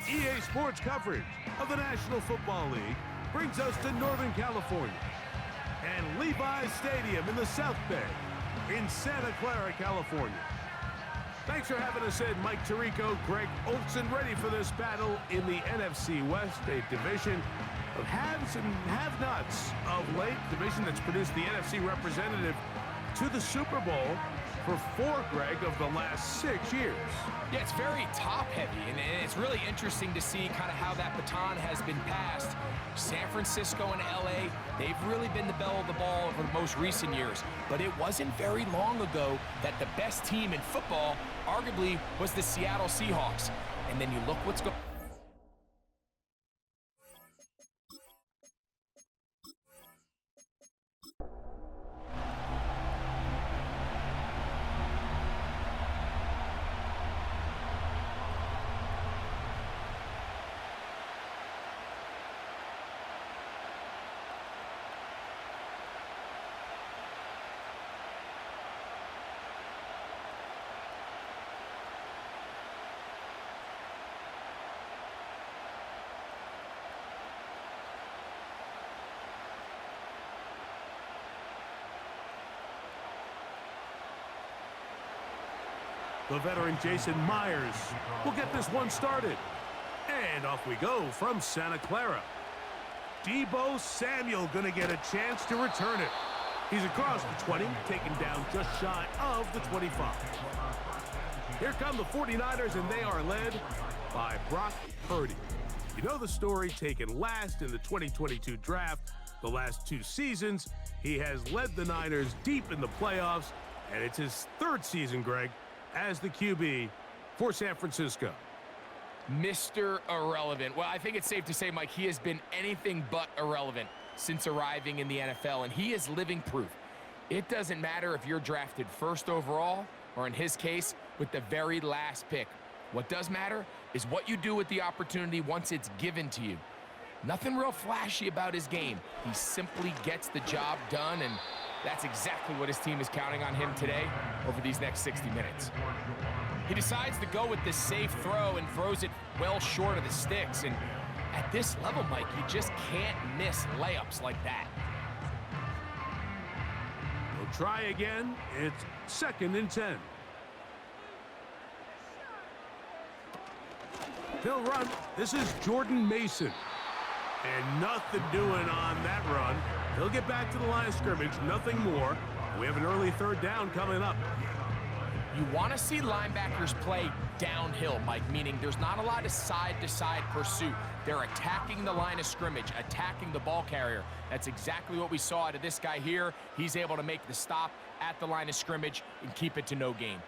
EA Sports coverage of the National Football League brings us to Northern California and Levi's Stadium in the South Bay in Santa Clara, California. Thanks for having us in, Mike Tirico, Greg Olson, ready for this battle in the NFC West, a division of haves and have-nots of late, division that's produced the NFC representative to the Super Bowl for 4, Greg, of the last 6 years. Yeah, it's very top-heavy, and it's really interesting to see kind of how that baton has been passed. San Francisco and LA, they've really been the belle of the ball over the most recent years, but it wasn't very long ago that the best team in football arguably was the Seattle Seahawks. And then you look what's going on. The veteran Jason Myers will get this one started. And off we go from Santa Clara. Deebo Samuel gonna get a chance to return it. He's across the 20, taken down just shy of the 25. Here come the 49ers, and they are led by Brock Purdy. You know the story, taken last in the 2022 draft. The last 2 seasons, he has led the Niners deep in the playoffs, and it's his 3rd season, Greg, as the QB for San Francisco. Mr. Irrelevant. Well, I think it's safe to say, Mike, he has been anything but irrelevant since arriving in the NFL, and he is living proof. It doesn't matter if you're drafted 1st overall, or in his case, with the very last pick. What does matter is what you do with the opportunity once it's given to you. Nothing real flashy about his game. He simply gets the job done, and that's exactly what his team is counting on him today over these next 60 minutes. He decides to go with this safe throw and throws it well short of the sticks. And at this level, Mike, you just can't miss layups like that. We'll try again. It's 2nd and 10. He'll run. This is Jordan Mason. And nothing doing on that run. He'll get back to the line of scrimmage, nothing more. We have an early 3rd down coming up. You want to see linebackers play downhill, Mike, meaning there's not a lot of side-to-side pursuit. They're attacking the line of scrimmage, attacking the ball carrier. That's exactly what we saw out of this guy here. He's able to make the stop at the line of scrimmage and keep it to no gain.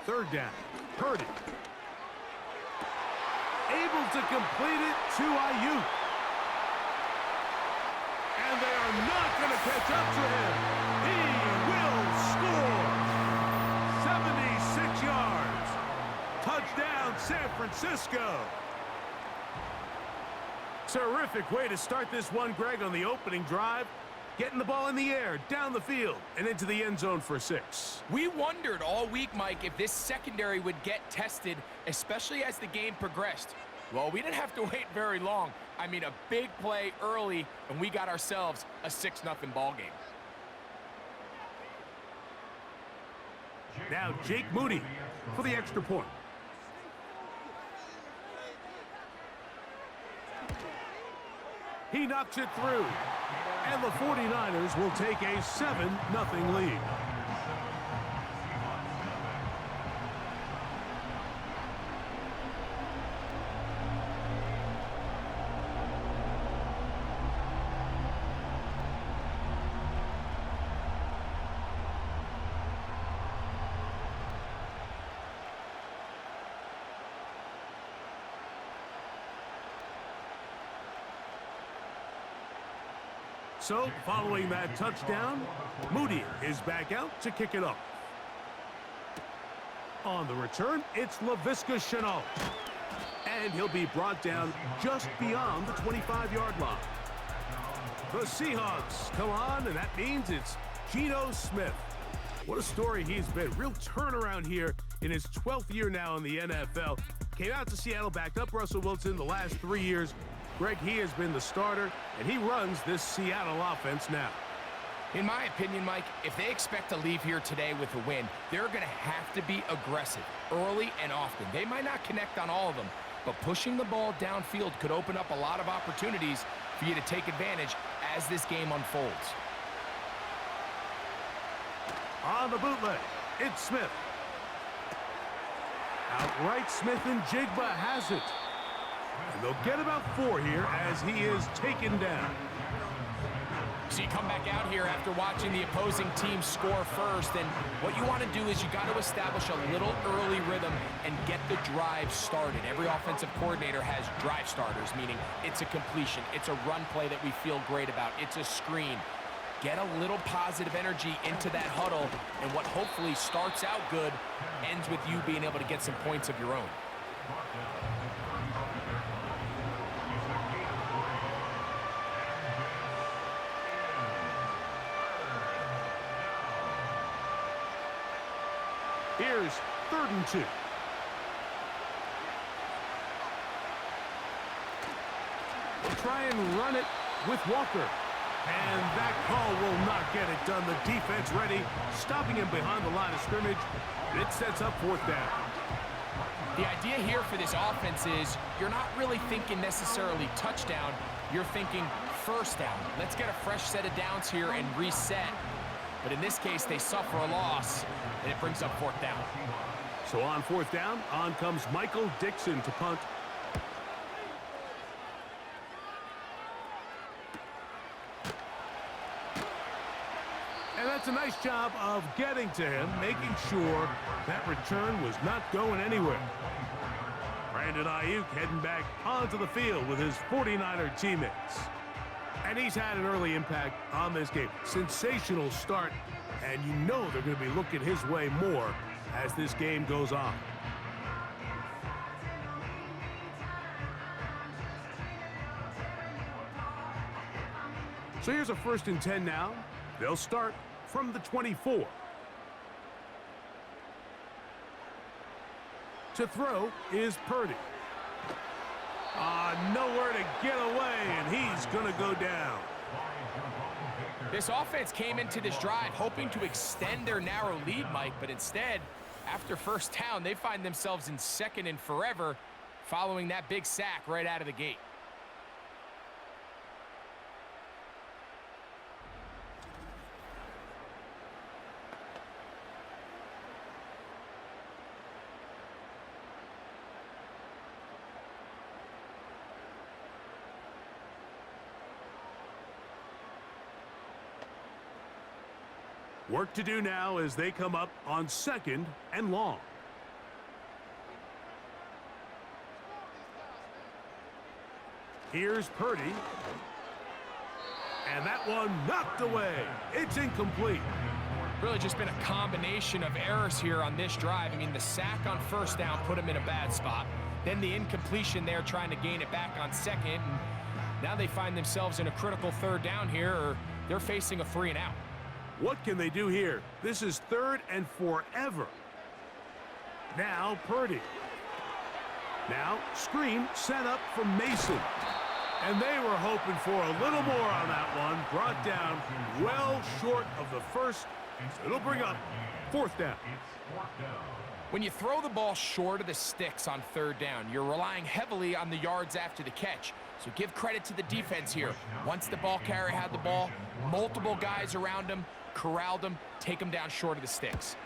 3rd down. Purdy. Able to complete it to Ayuk. And they are not going to catch up to him. He will score. 76 yards. Touchdown, San Francisco. Terrific way to start this one, Greg, on the opening drive. Getting the ball in the air, down the field, and into the end zone for 6. We wondered all week, Mike, if this secondary would get tested, especially as the game progressed. Well, we didn't have to wait very long. I mean, a big play early, and we got ourselves a 6-0 ball game. Now Jake Moody for the extra point. He knocks it through. And the 49ers will take a 7-0 lead. So, following that touchdown, Moody is back out to kick it off. On the return, it's Laviska Shenault. And he'll be brought down just beyond the 25-yard line. The Seahawks come on, and that means it's Geno Smith. What a story he's been. Real turnaround here in his 12th year now in the NFL. Came out to Seattle, backed up Russell Wilson the last 3 years. Greg, he has been the starter, and he runs this Seattle offense now. In my opinion, Mike, if they expect to leave here today with a win, they're going to have to be aggressive early and often. They might not connect on all of them, but pushing the ball downfield could open up a lot of opportunities for you to take advantage as this game unfolds. On the bootleg, it's Smith. Outright, Smith and Jigba has it. And they'll get about 4 here as he is taken down. So you come back out here after watching the opposing team score first, and what you want to do is you got to establish a little early rhythm and get the drive started. Every offensive coordinator has drive starters, meaning it's a completion, it's a run play that we feel great about, it's a screen. Get a little positive energy into that huddle, and what hopefully starts out good ends with you being able to get some points of your own. Here's 3rd and 2. They'll try and run it with Walker. And that call will not get it done. The defense ready, stopping him behind the line of scrimmage. It sets up 4th down. The idea here for this offense is you're not really thinking necessarily touchdown. You're thinking 1st down. Let's get a fresh set of downs here and reset. But in this case, they suffer a loss, and it brings up 4th down. So on 4th down, on comes Michael Dixon to punt. And that's a nice job of getting to him, making sure that return was not going anywhere. Brandon Ayuk heading back onto the field with his 49er teammates. And he's had an early impact on this game. Sensational start, and you know they're going to be looking his way more as this game goes on. So here's a 1st and 10 now. They'll start from the 24. To throw is Purdy. Nowhere to get away, and he's going to go down. This offense came into this drive hoping to extend their narrow lead, Mike, but instead, after 1st down, they find themselves in 2nd and forever following that big sack right out of the gate. Work to do now as they come up on 2nd and long. Here's Purdy. And that one knocked away. It's incomplete. Really just been a combination of errors here on this drive. I mean, the sack on 1st down put him in a bad spot. Then the incompletion there trying to gain it back on 2nd. And now they find themselves in a critical 3rd down here, or they're facing a 3 and out. What can they do here? This is 3rd and forever. Now Purdy. Now screen set up from Mason. And they were hoping for a little more on that one. Brought down well short of the 1st. So it'll bring up 4th down. When you throw the ball short of the sticks on 3rd down, you're relying heavily on the yards after the catch. So give credit to the defense here. Once the ball carrier had the ball, multiple guys around him, corralled him, take him down short of the sticks.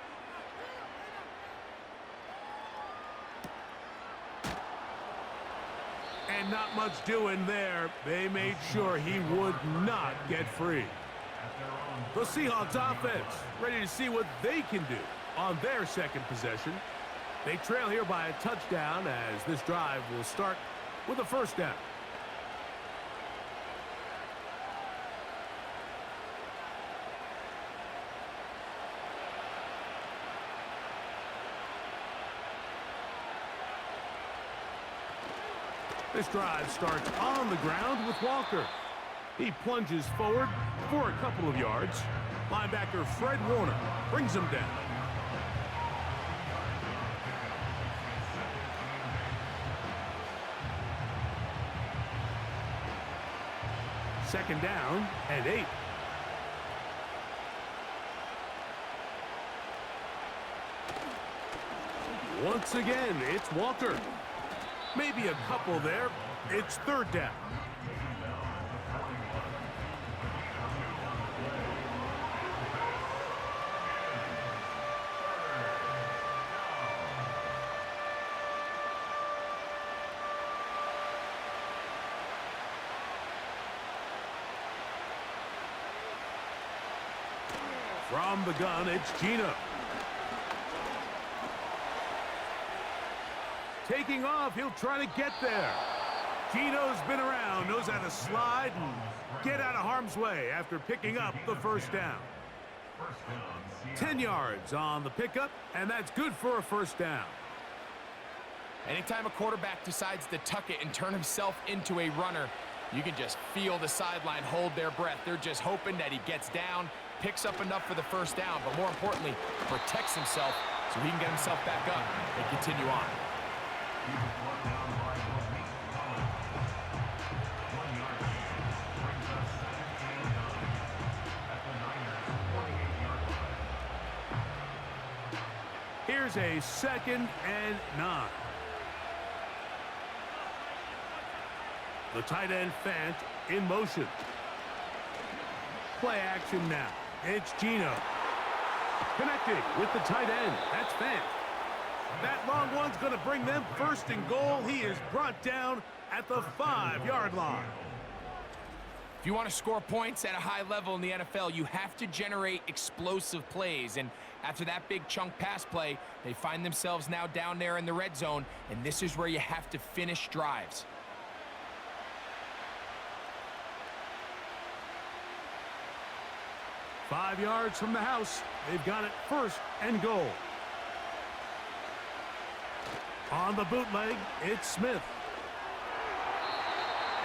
And not much doing there. They made sure he would not get free. The Seahawks offense ready to see what they can do on their 2nd possession. They trail here by a touchdown as this drive will start with a 1st down. This drive starts on the ground with Walker. He plunges forward for a couple of yards. Linebacker Fred Warner brings him down. Second down and 8. Once again, it's Walker. Maybe a couple there. It's third down. From the gun, it's Gino. Taking off, he'll try to get there. Gino's been around, knows how to slide and get out of harm's way after picking up the first down. 10 yards on the pickup, and that's good for a first down. Anytime a quarterback decides to tuck it and turn himself into a runner, you can just feel the sideline hold their breath. They're just hoping that he gets down, picks up enough for the first down, but more importantly, protects himself so he can get himself back up and continue on. Here's a 2nd and 9. The tight end Fant in motion. Play action now. It's Gino. Connecting with the tight end. That's Fant. That long one's going to bring them first and goal. He is brought down at the 5-yard line. If you want to score points at a high level in the NFL, you have to generate explosive plays. And after that big chunk pass play, they find themselves now down there in the red zone, and this is where you have to finish drives. Five yards from the house. They've got it first and goal. On the bootleg, it's Smith.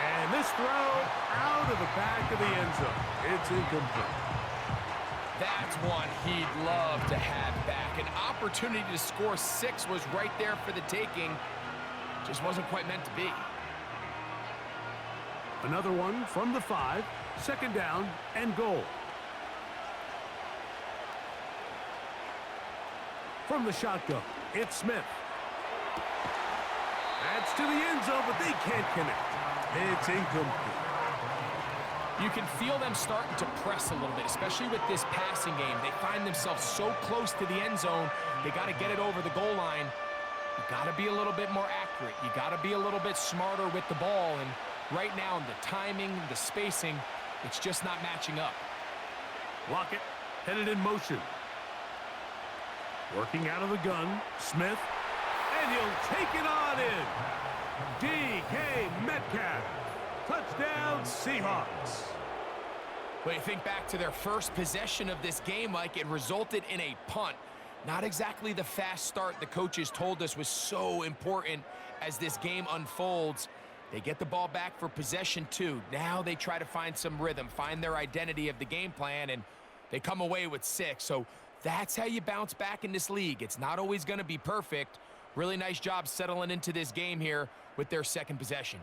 And this throw out of the back of the end zone. It's incomplete. That's one he'd love to have back. An opportunity to score 6 was right there for the taking. Just wasn't quite meant to be. Another one from the 5. Second down and goal. From the shotgun, it's Smith. That's to the end zone, but they can't connect. It's incomplete. You can feel them starting to press a little bit, especially with this passing game. They find themselves so close to the end zone, they got to get it over the goal line. You got to be a little bit more accurate. You got to be a little bit smarter with the ball. And right now, the timing, the spacing, it's just not matching up. Lockett headed in motion. Working out of the gun, Smith, and he'll take it on in. D.K. Metcalf. Touchdown, Seahawks. Well, you think back to their first possession of this game, Mike, it resulted in a punt. Not exactly the fast start the coaches told us was so important as this game unfolds. They get the ball back for possession 2. Now they try to find some rhythm, find their identity of the game plan, and they come away with 6. So that's how you bounce back in this league. It's not always going to be perfect. Really nice job settling into this game here with their second possession.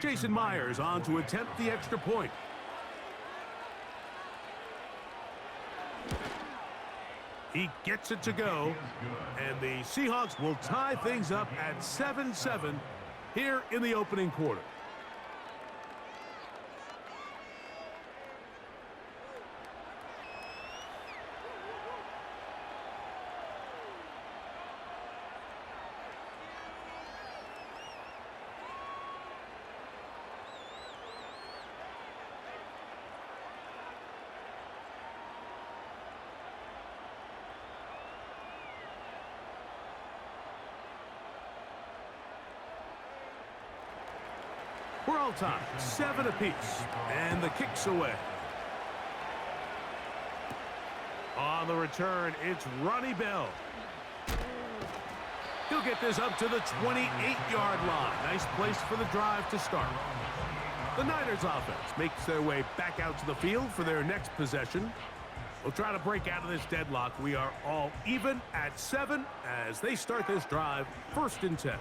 Jason Myers on to attempt the extra point. He gets it to go, and the Seahawks will tie things up at 7-7 here in the opening quarter. We're all tied, 7 apiece, and the kick's away. On the return, it's Ronnie Bell. He'll get this up to the 28-yard line. Nice place for the drive to start. The Niners offense makes their way back out to the field for their next possession. We'll try to break out of this deadlock. We are all even at 7 as they start this drive, 1st and 10.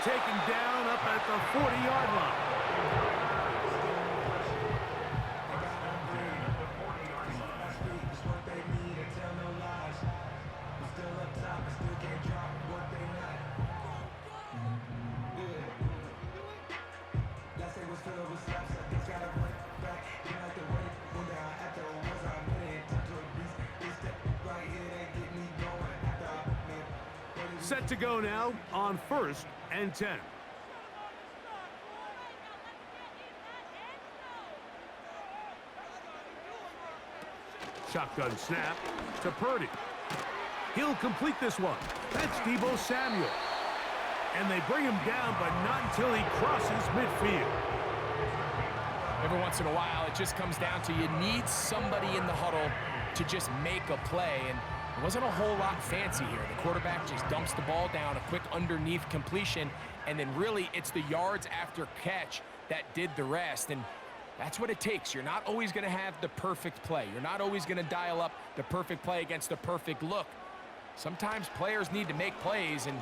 taken down up at the 40-yard line. Set to go now on 1st and 10. Shotgun snap to Purdy. He'll complete this one. That's Deebo Samuel. And they bring him down, but not until he crosses midfield. Every once in a while, it just comes down to you need somebody in the huddle to just make a play. And it wasn't a whole lot fancy here. The quarterback just dumps the ball down, a quick underneath completion, and then really it's the yards after catch that did the rest. And that's what it takes. You're not always going to have the perfect play. You're not always going to dial up the perfect play against the perfect look. Sometimes players need to make plays, and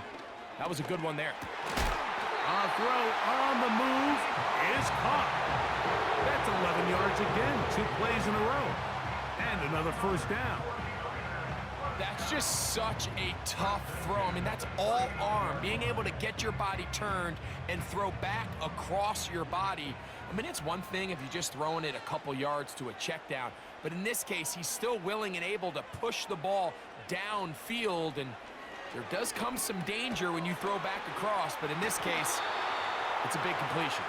that was a good one there. A throw on the move is caught. That's 11 yards again, 2 plays in a row. And another first down. That's just such a tough throw. I mean, that's all arm. Being able to get your body turned and throw back across your body. I mean, it's one thing if you're just throwing it a couple yards to a check down. But in this case, he's still willing and able to push the ball downfield. And there does come some danger when you throw back across. But in this case, it's a big completion.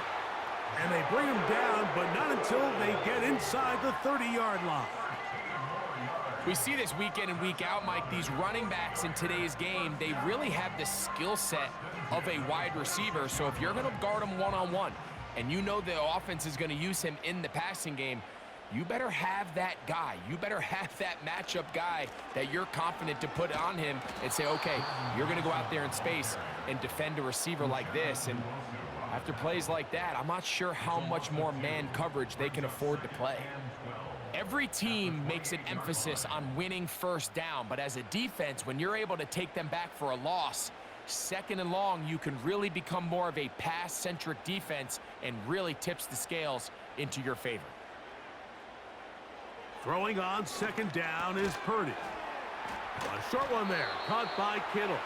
And they bring him down, but not until they get inside the 30-yard line. We see this week in and week out, Mike, these running backs in today's game, they really have the skill set of a wide receiver. So if you're going to guard him one-on-one and you know the offense is going to use him in the passing game, you better have that guy. You better have that matchup guy that you're confident to put on him and say, okay, you're going to go out there in space and defend a receiver like this. And after plays like that, I'm not sure how much more man coverage they can afford to play. Every team makes an emphasis on winning first down, but as a defense, when you're able to take them back for a loss, 2nd and long, you can really become more of a pass-centric defense and really tips the scales into your favor. Throwing on 2nd down is Purdy. A short one there, caught by Kittle.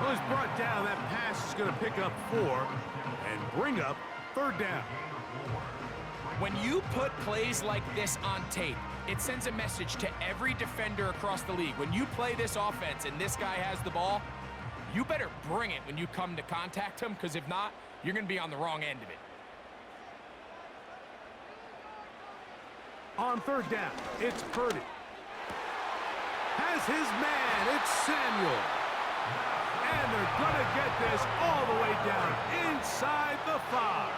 Well, he's brought down. That pass is going to pick up 4 and bring up 3rd down. When you put plays like this on tape, it sends a message to every defender across the league. When you play this offense and this guy has the ball, you better bring it when you come to contact him, because if not, you're going to be on the wrong end of it. On 3rd down, it's Purdy. Has his man, it's Samuel. And they're going to get this all the way down inside the 5.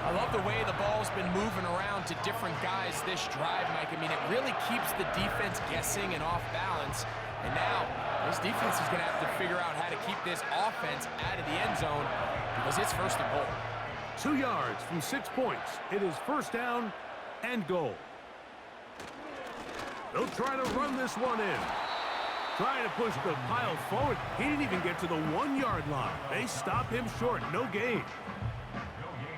I love the way the ball's been moving around to different guys this drive, Mike. I mean, it really keeps the defense guessing and off balance. And now, this defense is going to have to figure out how to keep this offense out of the end zone because it's 1st and goal. 2 yards from 6 points. It is 1st down and goal. They'll try to run this one in. Trying to push the pile forward. He didn't even get to the 1-yard line. They stop him short. No gain.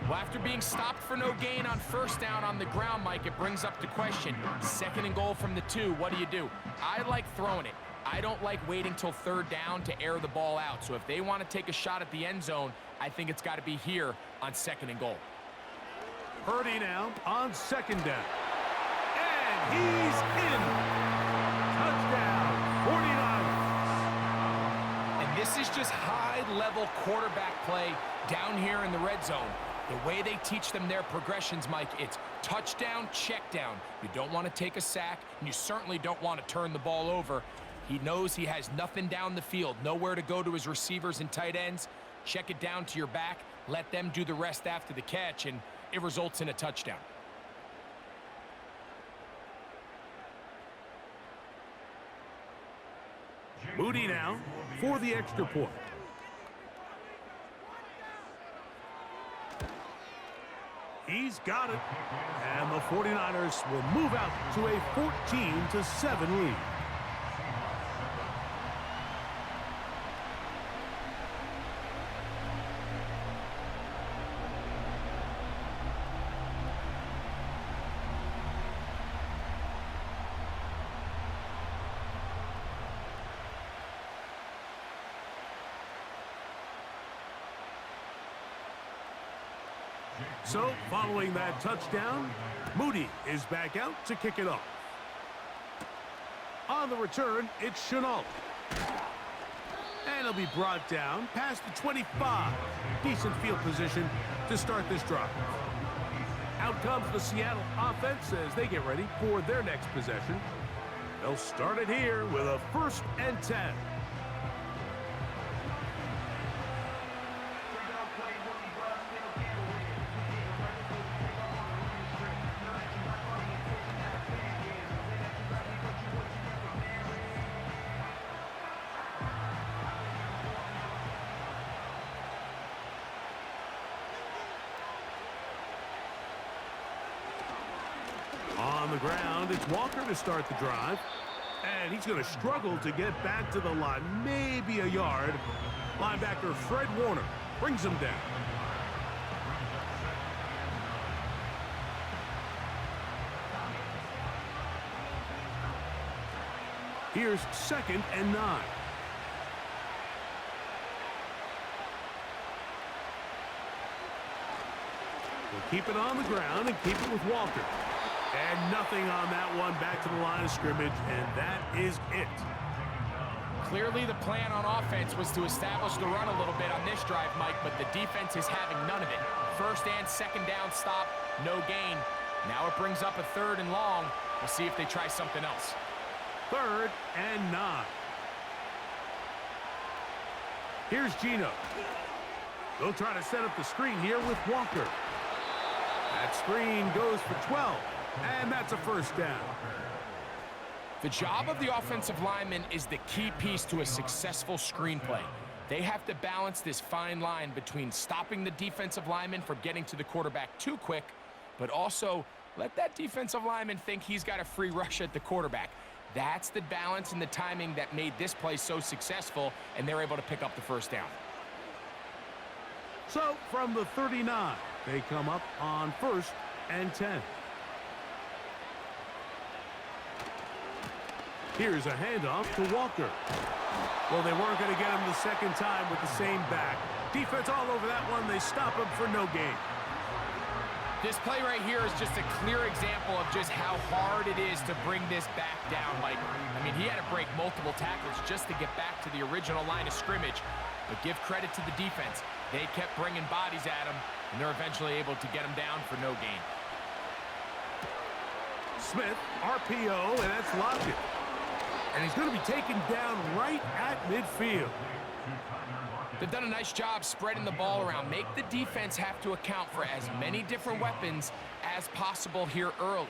Well, after being stopped for no gain on 1st down on the ground, Mike, it brings up the question. 2nd and goal from the 2, what do? I like throwing it. I don't like waiting till 3rd down to air the ball out. So if they want to take a shot at the end zone, I think it's got to be here on 2nd and goal. Purdy now on 2nd down. And he's in. Touchdown, 49ers. And this is just high-level quarterback play down here in the red zone. The way they teach them their progressions, Mike, it's touchdown, check down. You don't want to take a sack, and you certainly don't want to turn the ball over. He knows he has nothing down the field, nowhere to go to his receivers and tight ends. Check it down to your back, let them do the rest after the catch, and it results in a touchdown. Moody now for the extra point. He's got it. And the 49ers will move out to a 14-7 lead. So, following that touchdown, Moody is back out to kick it off. On the return, it's Chenault. And he'll be brought down past the 25. Decent field position to start this drive. Out comes the Seattle offense as they get ready for their next possession. They'll start it here with a 1st and 10. On the ground, it's Walker to start the drive. And he's going to struggle to get back to the line, maybe a yard. Linebacker Fred Warner brings him down. Here's 2nd and 9. We'll keep it on the ground and keep it with Walker. And nothing on that one, back to the line of scrimmage, and that is it. Clearly the plan on offense was to establish the run a little bit on this drive, Mike, but the defense is having none of it. 1st and 2nd down stop, no gain. Now it brings up a 3rd and long. We'll see if they try something else. 3rd and 9. Here's Gino. They'll try to set up the screen here with Walker. That screen goes for 12. And that's a 1st down. The job of the offensive lineman is the key piece to a successful screenplay. They have to balance this fine line between stopping the defensive lineman from getting to the quarterback too quick, but also let that defensive lineman think he's got a free rush at the quarterback. That's the balance and the timing that made this play so successful, and they're able to pick up the 1st down. So, from the 39, they come up on 1st and 10. Here's a handoff to Walker. Well, they weren't going to get him the 2nd time with the same back. Defense all over that one. They stop him for no gain. This play right here is just a clear example of just how hard it is to bring this back down, Mike. I mean, he had to break multiple tackles just to get back to the original line of scrimmage. But give credit to the defense. They kept bringing bodies at him, and they're eventually able to get him down for no gain. Smith, RPO, and that's Lockett. And he's going to be taken down right at midfield. They've done a nice job spreading the ball around. Make the defense have to account for as many different weapons as possible here early.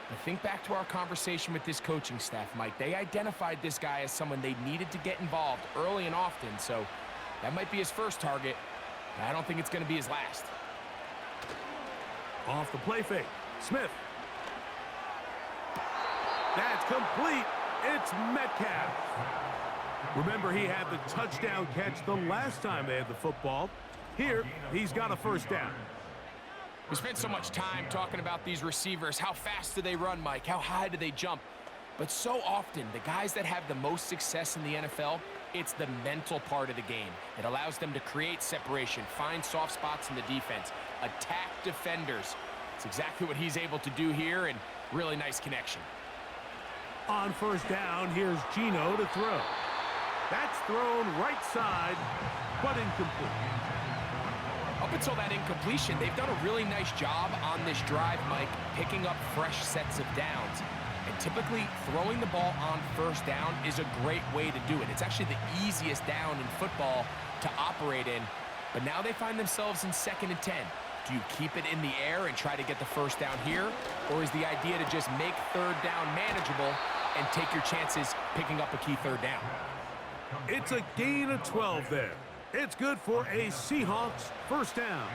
But think back to our conversation with this coaching staff, Mike. They identified this guy as someone they needed to get involved early and often, so that might be his first target. But I don't think it's going to be his last. Off the play fake. Smith. That's complete. It's Metcalf. Remember, he had the touchdown catch the last time they had the football. Here, he's got a 1st down. We spent so much time talking about these receivers. How fast do they run, Mike? How high do they jump? But so often, the guys that have the most success in the NFL, it's the mental part of the game. It allows them to create separation, find soft spots in the defense, attack defenders. It's exactly what he's able to do here, and really nice connection. On 1st down, here's Gino to throw. That's thrown right side, but incomplete. Up until that incompletion, they've done a really nice job on this drive, Mike, picking up fresh sets of downs. And typically, throwing the ball on 1st down is a great way to do it. It's actually the easiest down in football to operate in. But now they find themselves in 2nd and 10. Do you keep it in the air and try to get the 1st down here? Or is the idea to just make 3rd down manageable and take your chances picking up a key 3rd down? It's a gain of 12 there. It's good for a Seahawks 1st down.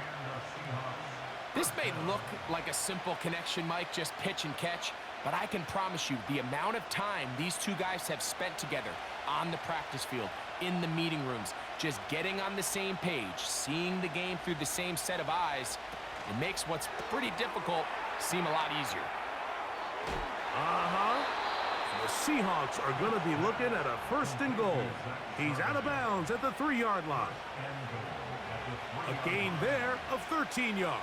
This may look like a simple connection, Mike, just pitch and catch, but I can promise you the amount of time these two guys have spent together on the practice field, in the meeting rooms, just getting on the same page, seeing the game through the same set of eyes, it makes what's pretty difficult seem a lot easier. The Seahawks are going to be looking at a 1st and goal. He's out of bounds at the 3-yard line. A gain there of 13 yards.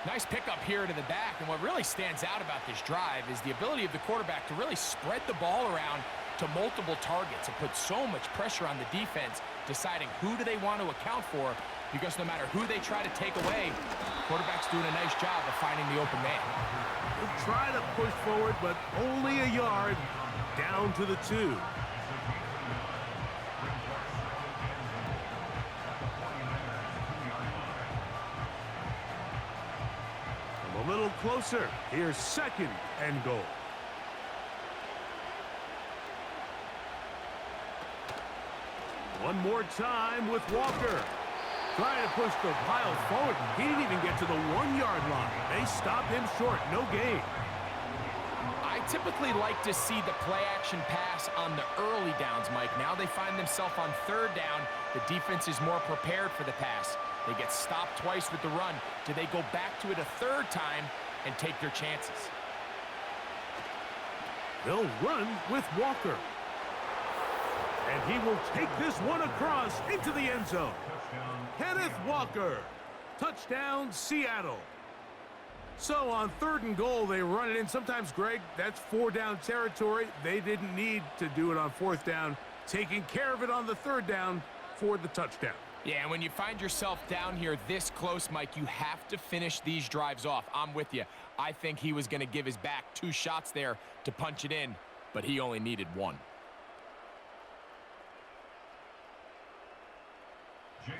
Nice pickup here to the back, and what really stands out about this drive is the ability of the quarterback to really spread the ball around to multiple targets and put so much pressure on the defense, deciding who do they want to account for, because no matter who they try to take away, quarterback's doing a nice job of finding the open man. He'll try to push forward, but only a yard, down to the 2. A little closer. Here's 2nd and goal. One more time with Walker. Trying to push the pile forward. He didn't even get to the 1-yard line. They stopped him short. No gain. I typically like to see the play-action pass on the early downs, Mike. Now they find themselves on 3rd down. The defense is more prepared for the pass. They get stopped twice with the run. Do they go back to it a 3rd time and take their chances? They'll run with Walker. And he will take this one across into the end zone. Kenneth Walker. Touchdown, Seattle. So on 3rd and goal, they run it in. Sometimes, Greg, that's 4-down territory. They didn't need to do it on 4th down. Taking care of it on the 3rd down for the touchdown. Yeah, and when you find yourself down here this close, Mike, you have to finish these drives off. I'm with you. I think he was going to give his back 2 shots there to punch it in, but he only needed 1.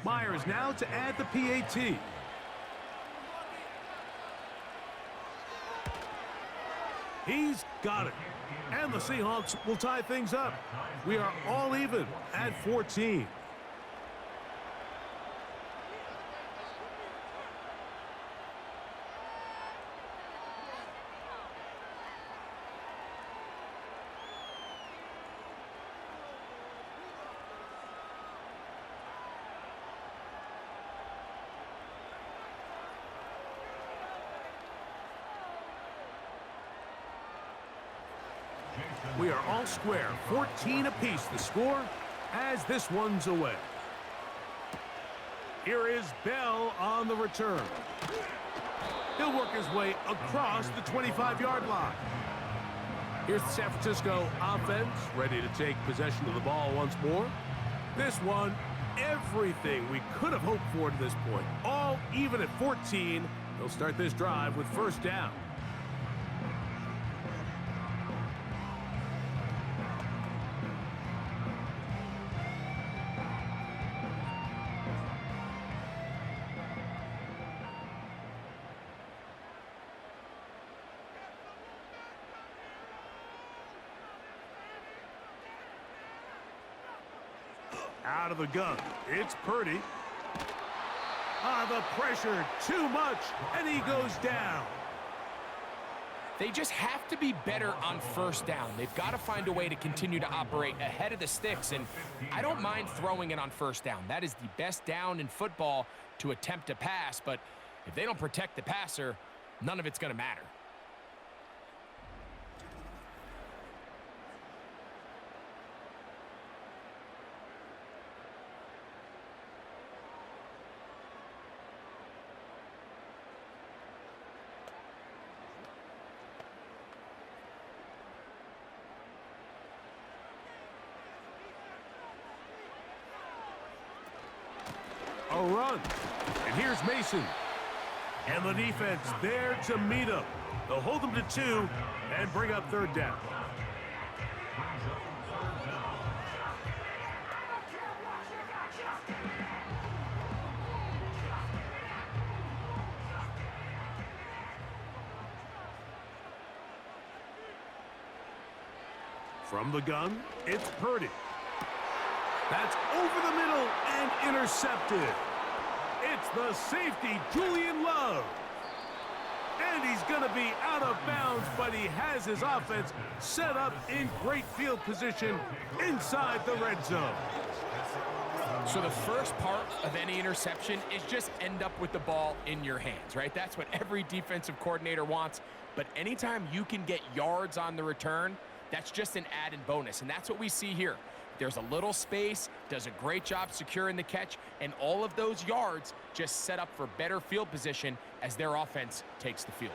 Myers now to add the PAT. He's got it. And the Seahawks will tie things up. We are all even at 14. We are all square. 14 apiece the score as this one's away. Here is Bell on the return. He'll work his way across the 25-yard line. Here's the San Francisco offense ready to take possession of the ball once more. This one, everything we could have hoped for to this point. All even at 14. They'll start this drive with 1st down. Out of the gun. It's Purdy. The pressure, too much, and he goes down. They just have to be better on 1st down. They've got to find a way to continue to operate ahead of the sticks, and I don't mind throwing it on 1st down. That is the best down in football to attempt a pass, but if they don't protect the passer, none of it's going to matter. A run. And here's Mason. And the defense there to meet him. They'll hold them to 2 and bring up 3rd down. From the gun, it's Purdy. That's over the middle and intercepted. It's the safety, Julian Love. And he's going to be out of bounds, but he has his offense set up in great field position inside the red zone. So the first part of any interception is just end up with the ball in your hands, right? That's what every defensive coordinator wants. But anytime you can get yards on the return, that's just an added bonus. And that's what we see here. There's a little space, does a great job securing the catch, and all of those yards just set up for better field position as their offense takes the field.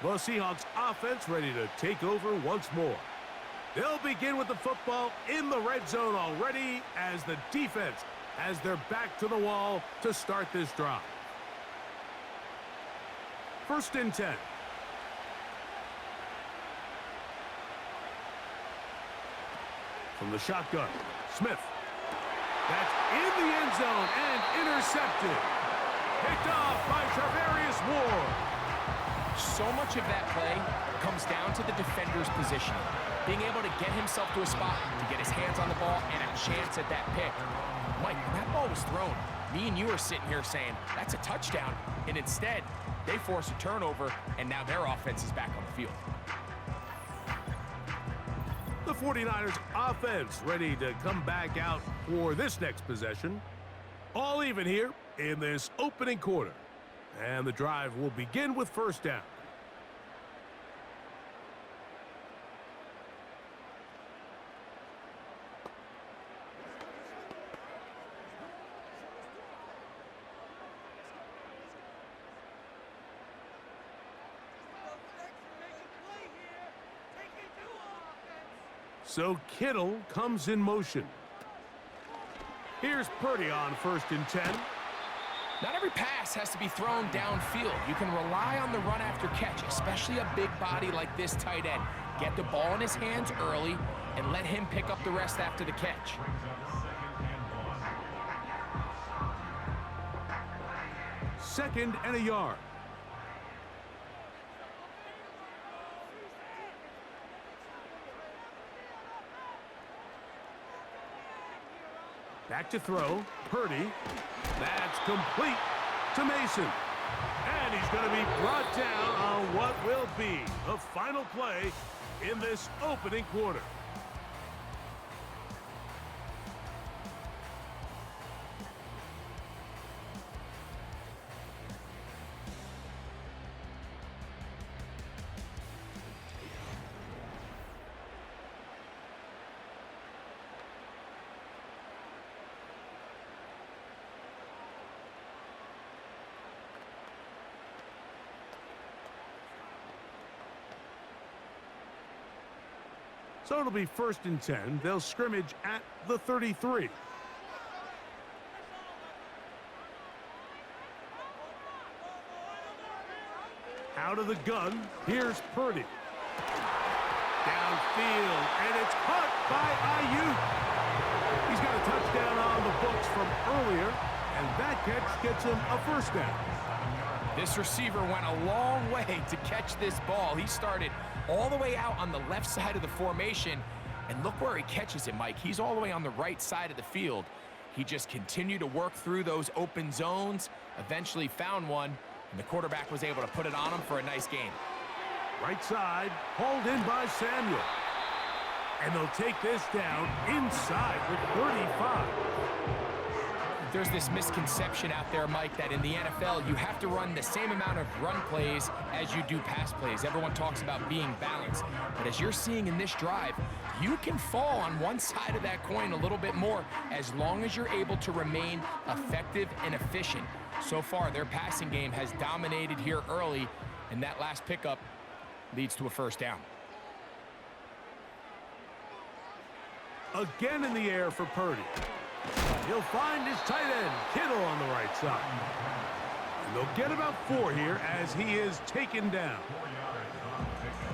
The Seahawks offense ready to take over once more. They'll begin with the football in the red zone already as the defense has their back to the wall to start this drive. 1st and 10. From the shotgun, Smith. That's in the end zone and intercepted. Picked off by Charvarius Ward. So much of that play comes down to the defender's positioning. Being able to get himself to a spot, to get his hands on the ball, and a chance at that pick. Mike, when that ball was thrown, me and you are sitting here saying, that's a touchdown. And instead, they force a turnover, and now their offense is back on the field. The 49ers offense ready to come back out for this next possession. All even here in this opening quarter. And the drive will begin with 1st down. So Kittle comes in motion. Here's Purdy on 1st and 10. Not every pass has to be thrown downfield. You can rely on the run after catch, especially a big body like this tight end. Get the ball in his hands early and let him pick up the rest after the catch. 2nd and a yard. Back to throw. Purdy. That's complete to Mason. And he's going to be brought down on what will be the final play in this opening quarter. So it'll be 1st and 10. They'll scrimmage at the 33. Out of the gun, here's Purdy. Downfield, and it's caught by Ayuk. He's got a touchdown on the books from earlier, and that catch gets him a 1st down. This receiver went a long way to catch this ball. He started all the way out on the left side of the formation, and look where he catches it, Mike. He's all the way on the right side of the field. He just continued to work through those open zones, eventually found one, and the quarterback was able to put it on him for a nice gain. Right side, hauled in by Samuel. And they'll take this down inside the 35. There's this misconception out there, Mike, that in the NFL, you have to run the same amount of run plays as you do pass plays. Everyone talks about being balanced. But as you're seeing in this drive, you can fall on one side of that coin a little bit more as long as you're able to remain effective and efficient. So far, their passing game has dominated here early, and that last pickup leads to a 1st down. Again in the air for Purdy. He'll find his tight end, Kittle, on the right side. And they'll get about 4 here as he is taken down.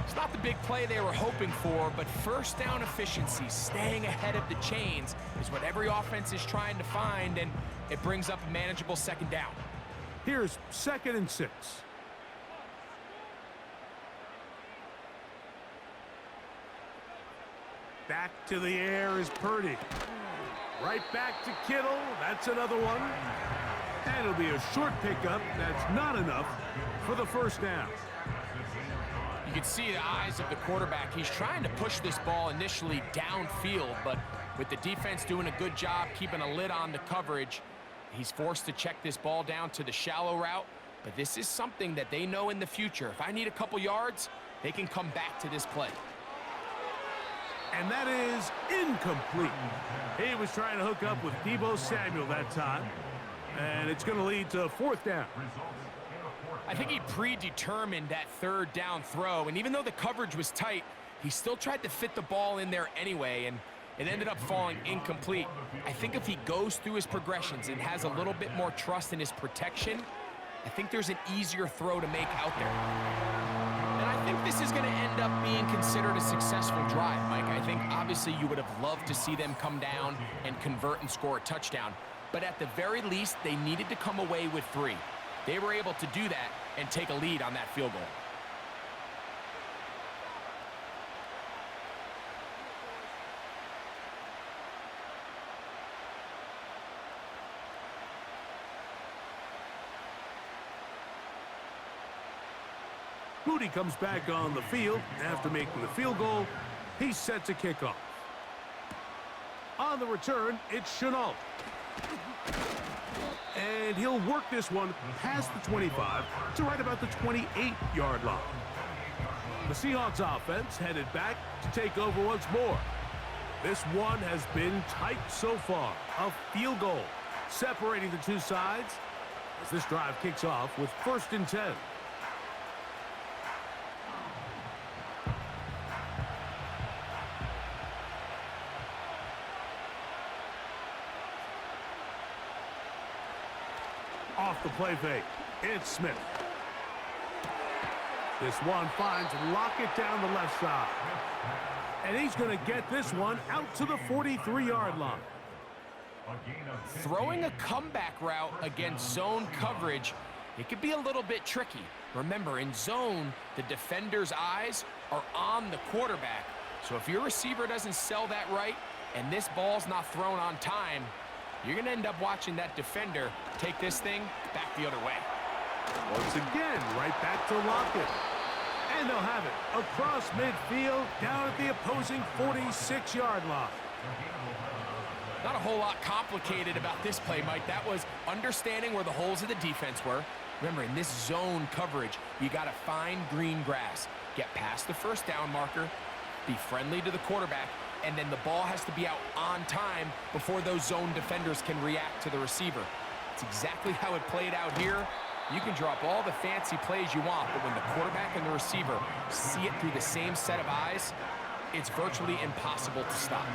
It's not the big play they were hoping for, but 1st down efficiency, staying ahead of the chains, is what every offense is trying to find, and it brings up a manageable 2nd down. Here's 2nd and 6. Back to the air is Purdy. Right back to Kittle. That's another one. And it'll be a short pickup. That's not enough for the 1st down. You can see the eyes of the quarterback. He's trying to push this ball initially downfield, but with the defense doing a good job keeping a lid on the coverage, he's forced to check this ball down to the shallow route. But this is something that they know in the future. If I need a couple yards, they can come back to this play. And that is incomplete. He was trying to hook up with Deebo Samuel that time. And it's going to lead to fourth down. I think he predetermined that third down throw, and even though the coverage was tight, he still tried to fit the ball in there anyway, and it ended up falling incomplete. I think if he goes through his progressions and has a little bit more trust in his protection, I think there's an easier throw to make out there. And I think this is going to end up being considered a successful drive, Mike. I think obviously you would have loved to see them come down and convert and score a touchdown, but at the very least, they needed to come away with 3. They were able to do that and take a lead on that field goal. Moody comes back on the field after making the field goal. He's set to kick off. On the return, it's Chenault. And he'll work this one past the 25 to right about the 28-yard line. The Seahawks offense headed back to take over once more. This one has been tight so far. A field goal separating the two sides as this drive kicks off with 1st and 10. Off the play fake, it's Smith. This one finds Lockett down the left side. And he's going to get this one out to the 43-yard line. Throwing a comeback route against zone coverage, it could be a little bit tricky. Remember, in zone, the defender's eyes are on the quarterback. So if your receiver doesn't sell that right and this ball's not thrown on time, you're going to end up watching that defender take this thing back the other way. Once again, right back to Lockett. And they'll have it across midfield down at the opposing 46-yard line. Not a whole lot complicated about this play, Mike. That was understanding where the holes of the defense were. Remember, in this zone coverage, you got to find green grass. Get past the first down marker, be friendly to the quarterback, and then the ball has to be out on time before those zone defenders can react to the receiver. It's exactly how it played out here. You can drop all the fancy plays you want, but when the quarterback and the receiver see it through the same set of eyes, it's virtually impossible to stop.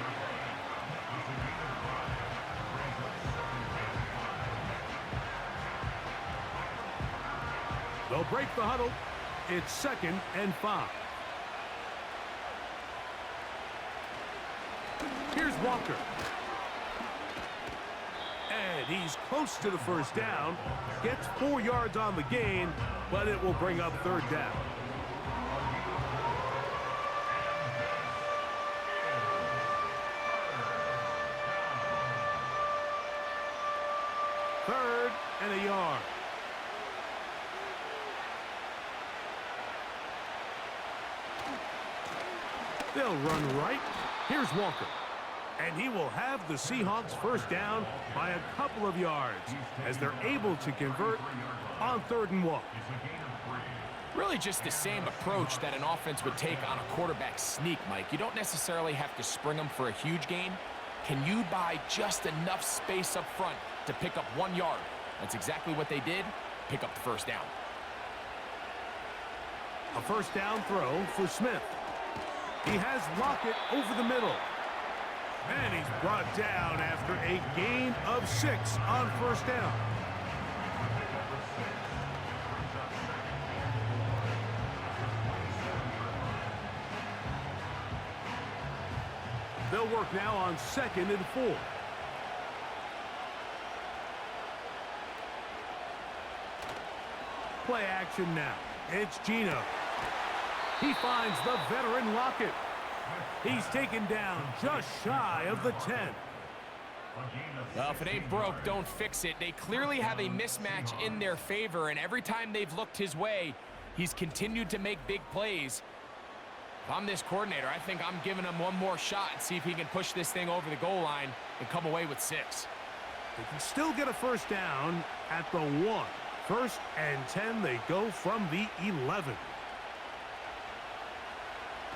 They'll break the huddle. It's 2nd and 5. Here's Walker. And he's close to the first down. Gets 4 yards on the gain, but it will bring up 3rd down. Third and a yard. They'll run right. Here's Walker. And he will have the Seahawks first down by a couple of yards as they're able to convert on 3rd and 1. Really just the same approach that an offense would take on a quarterback sneak, Mike. You don't necessarily have to spring them for a huge gain. Can you buy just enough space up front to pick up 1 yard? That's exactly what they did. Pick up the first down. A first down throw for Smith. He has Lockett over the middle. And he's brought down after a gain of 6 on first down. They'll work now on 2nd and 4. Play action now. It's Gino. He finds the veteran Lockett. He's taken down just shy of the 10. Well, if it ain't broke, don't fix it. They clearly have a mismatch in their favor, and every time they've looked his way, he's continued to make big plays. If I'm this coordinator, I think I'm giving him one more shot and see if he can push this thing over the goal line and come away with 6. They can still get a first down at the 1. 1st and 10, they go from the 11.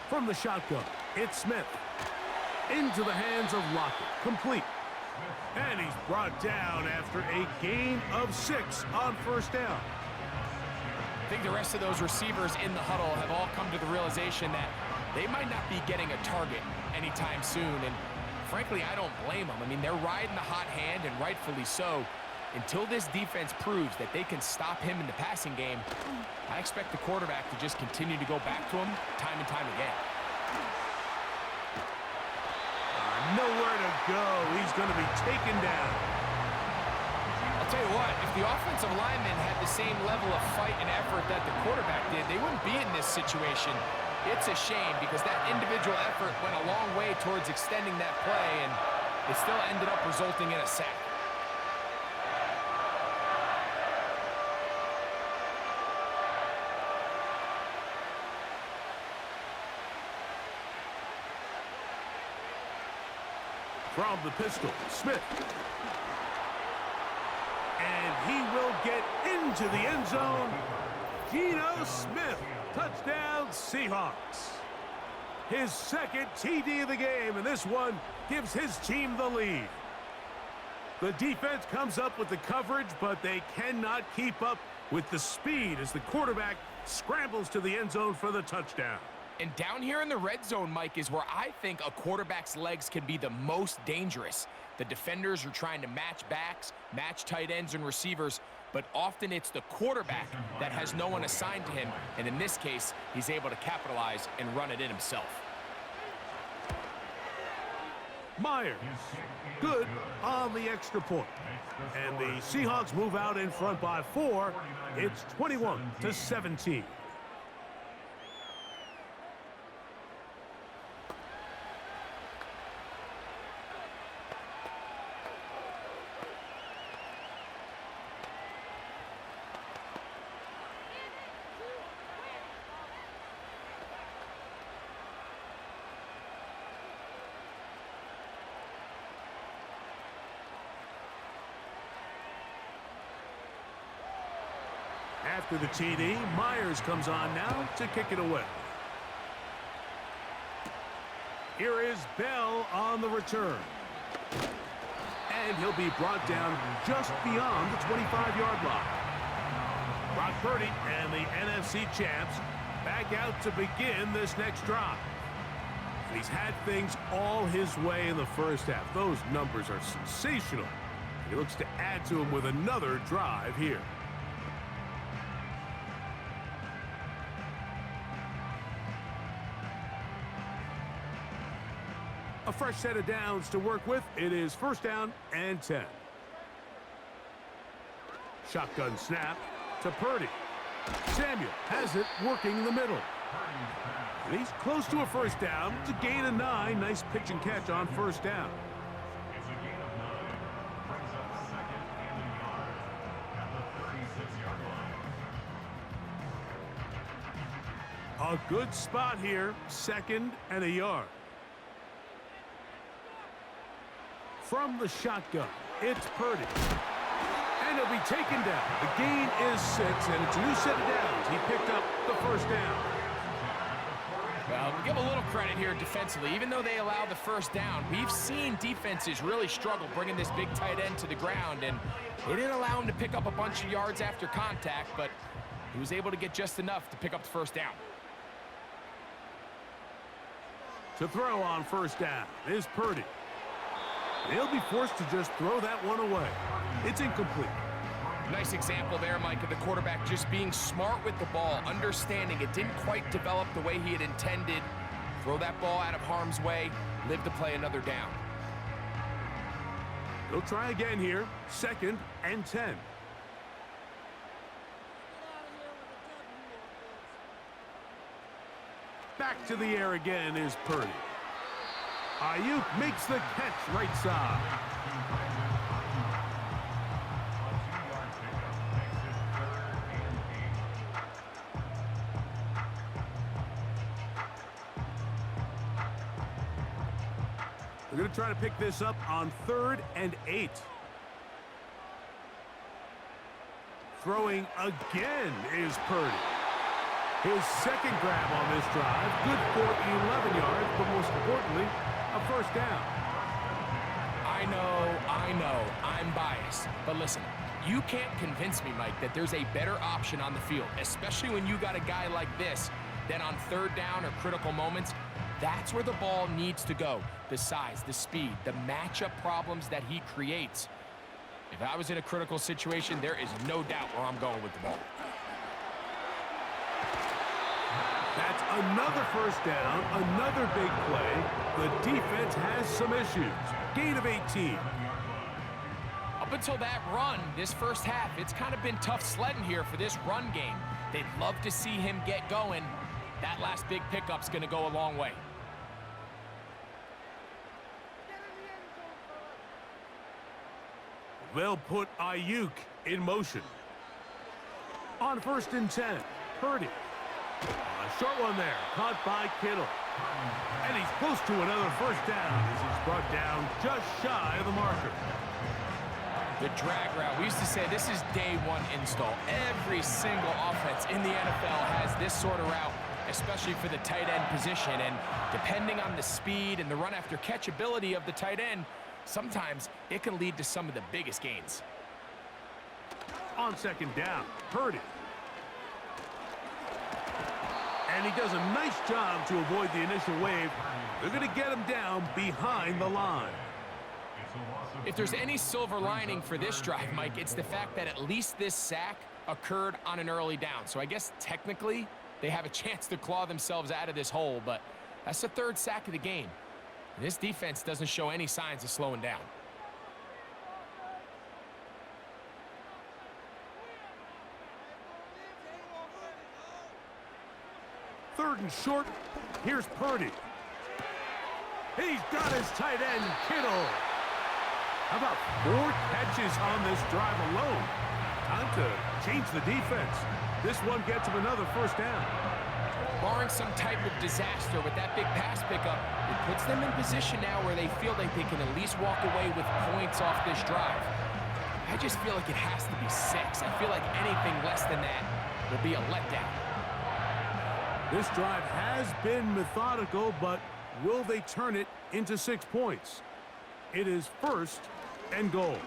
From the shotgun, It's Smith. Into the hands of Lockett. Complete. And he's brought down after a gain of 6 on first down. I think the rest of those receivers in the huddle have all come to the realization that they might not be getting a target anytime soon. And frankly, I don't blame them. I mean, they're riding the hot hand, and rightfully so. Until this defense proves that they can stop him in the passing game, I expect the quarterback to just continue to go back to him time and time again. Nowhere to go. He's going to be taken down. I'll tell you what, if the offensive linemen had the same level of fight and effort that the quarterback did, they wouldn't be in this situation. It's a shame because that individual effort went a long way towards extending that play, and it still ended up resulting in a sack. From the pistol, Smith. And he will get into the end zone. Geno Smith, touchdown Seahawks. His second TD of the game, and this one gives his team the lead. The defense comes up with the coverage, but they cannot keep up with the speed as the quarterback scrambles to the end zone for the touchdown. And down here in the red zone, Mike, is where I think a quarterback's legs can be the most dangerous. The defenders are trying to match backs, match tight ends and receivers, but often it's the quarterback that has no one assigned to him, and in this case, he's able to capitalize and run it in himself. Myers, good on the extra point. And the Seahawks move out in front by 4. It's 21-17. After the TD, Myers comes on now to kick it away. Here is Bell on the return. And he'll be brought down just beyond the 25-yard line. Brock Purdy and the NFC champs back out to begin this next drive. And he's had things all his way in the first half. Those numbers are sensational. He looks to add to them with another drive here. A fresh set of downs to work with. It is first down and 10. Shotgun snap to Purdy. Samuel has it working in the middle. And he's close to a first down. It's a gain of 9. Nice pitch and catch on first down. It's a gain of 9. Brings up second and a yard at the 36-yard line. A good spot here. Second and a yard. From the shotgun, it's Purdy. And he'll be taken down. The gain is 6, and it's a new set of downs. He picked up the first down. Well, we give a little credit here defensively. Even though they allow the first down, we've seen defenses really struggle bringing this big tight end to the ground, and they didn't allow him to pick up a bunch of yards after contact, but he was able to get just enough to pick up the first down. To throw on first down is Purdy. They'll be forced to just throw that one away. It's incomplete. Nice example there, Mike, of the quarterback just being smart with the ball, understanding it didn't quite develop the way he had intended. Throw that ball out of harm's way, live to play another down. They'll try again here. Second and 10. Back to the air again is Purdy. Ayuk makes the catch right side. We're going to try to pick this up on 3rd and 8. Throwing again is Purdy. His second grab on this drive, good for 11 yards, but most importantly, a first down. I know, I'm biased. But listen, you can't convince me, Mike, that there's a better option on the field, especially when you got a guy like this, then on third down or critical moments, that's where the ball needs to go. The size, the speed, the matchup problems that he creates. If I was in a critical situation, there is no doubt where I'm going with the ball. That's another first down, another big play. The defense has some issues. Gain of 18. Up until that run, this first half, it's kind of been tough sledding here for this run game. They'd love to see him get going. That last big pickup's going to go a long way. They'll put Ayuk in motion. On 1st and 10, Purdy. A short one there, caught by Kittle. And he's close to another first down as he's brought down just shy of the marker. The drag route. We used to say this is day one install. Every single offense in the NFL has this sort of route, especially for the tight end position. And depending on the speed and the run after catch ability of the tight end, sometimes it can lead to some of the biggest gains. On 2nd down, Purdy. And he does a nice job to avoid the initial wave. They're going to get him down behind the line. If there's any silver lining for this drive, Mike, it's the fact that at least this sack occurred on an early down. So I guess technically they have a chance to claw themselves out of this hole, but that's the 3rd sack of the game. And this defense doesn't show any signs of slowing down. Third and short. Here's Purdy. He's got his tight end, Kittle. How about 4 catches on this drive alone? Time to change the defense. This one gets him another first down. Barring some type of disaster with that big pass pickup, it puts them in position now where they feel like they can at least walk away with points off this drive. I just feel like it has to be 6. I feel like anything less than that will be a letdown. This drive has been methodical, but will they turn it into 6 points? It is 1st and goal.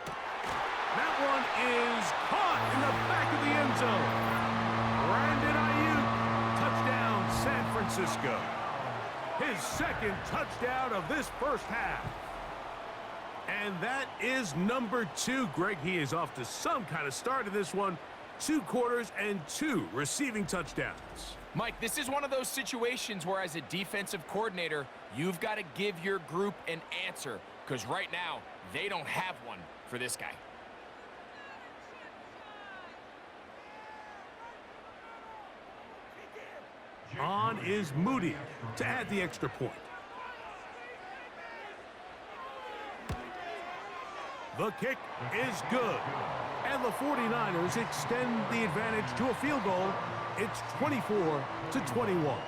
That one is caught in the back of the end zone. Brandon Ayuk, touchdown San Francisco. His 2nd touchdown of this first half. And that is number 2. Greg, he is off to some kind of start in this one. 2 quarters and 2 receiving touchdowns. Mike, this is one of those situations where as a defensive coordinator, you've got to give your group an answer, because right now, they don't have one for this guy. On is Moody to add the extra point. The kick is good. And the 49ers extend the advantage to a field goal. It's 24-21.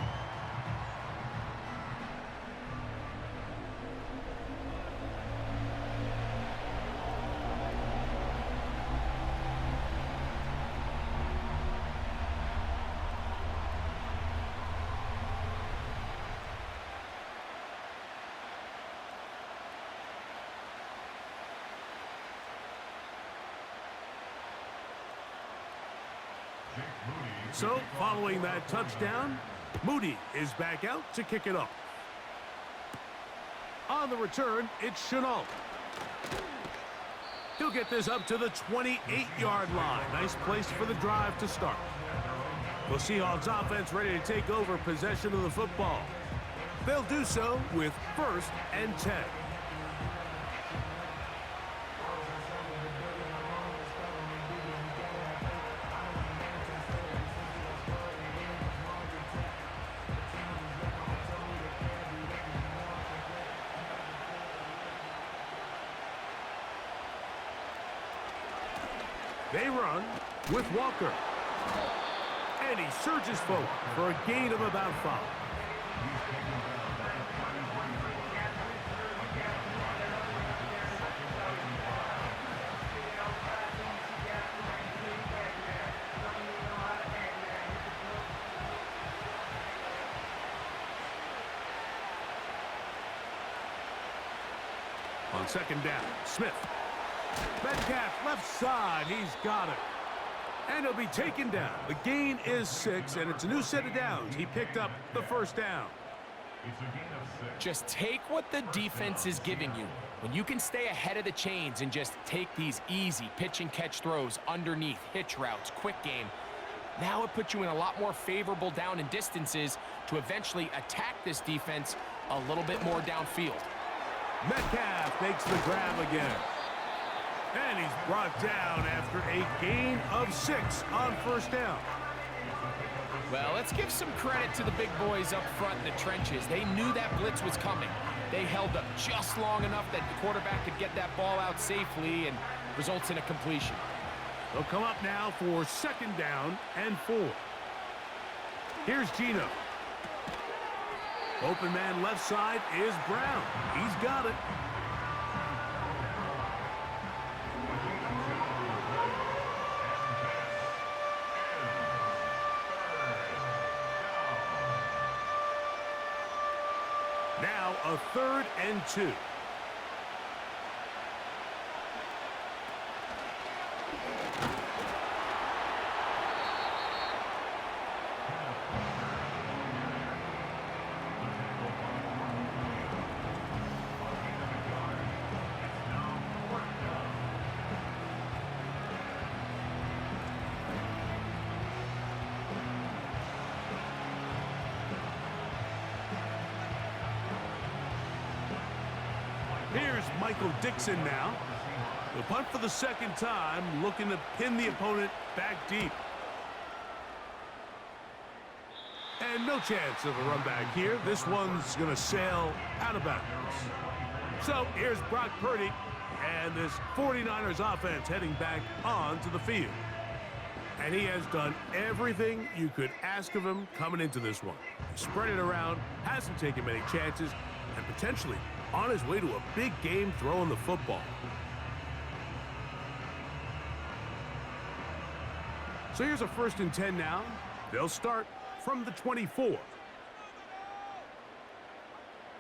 So, following that touchdown, Moody is back out to kick it off. On the return, it's Chenault. He'll get this up to the 28-yard line. Nice place for the drive to start. The Seahawks offense ready to take over possession of the football. They'll do so with 1st and 10. They run with Walker. And he surges forward for a gain of about 5. on second down. Smith. Metcalf left side. He's got it. And he'll be taken down. The gain is 6, and it's a new set of downs. He picked up the first down. It's a gain of 6. Just take what the defense is giving you. When you can stay ahead of the chains and just take these easy pitch and catch throws underneath, hitch routes, quick game, now it puts you in a lot more favorable down and distances to eventually attack this defense a little bit more downfield. Metcalf makes the grab again. And he's brought down after a gain of 6 on first down. Well, let's give some credit to the big boys up front in the trenches. They knew that blitz was coming. They held up just long enough that the quarterback could get that ball out safely and results in a completion. They'll come up now for second down and 4. Here's Gino. Open man left side is Brown. He's got it. Now a 3rd and 2. Here's Michael Dixon now. The punt for the second time, looking to pin the opponent back deep. And no chance of a run back here. This one's going to sail out of bounds. So here's Brock Purdy and this 49ers offense heading back onto the field. And he has done everything you could ask of him coming into this one. He spread it around, hasn't taken many chances, and potentially on his way to a big game throwing the football. So here's a 1st and 10 now. They'll start from the 24.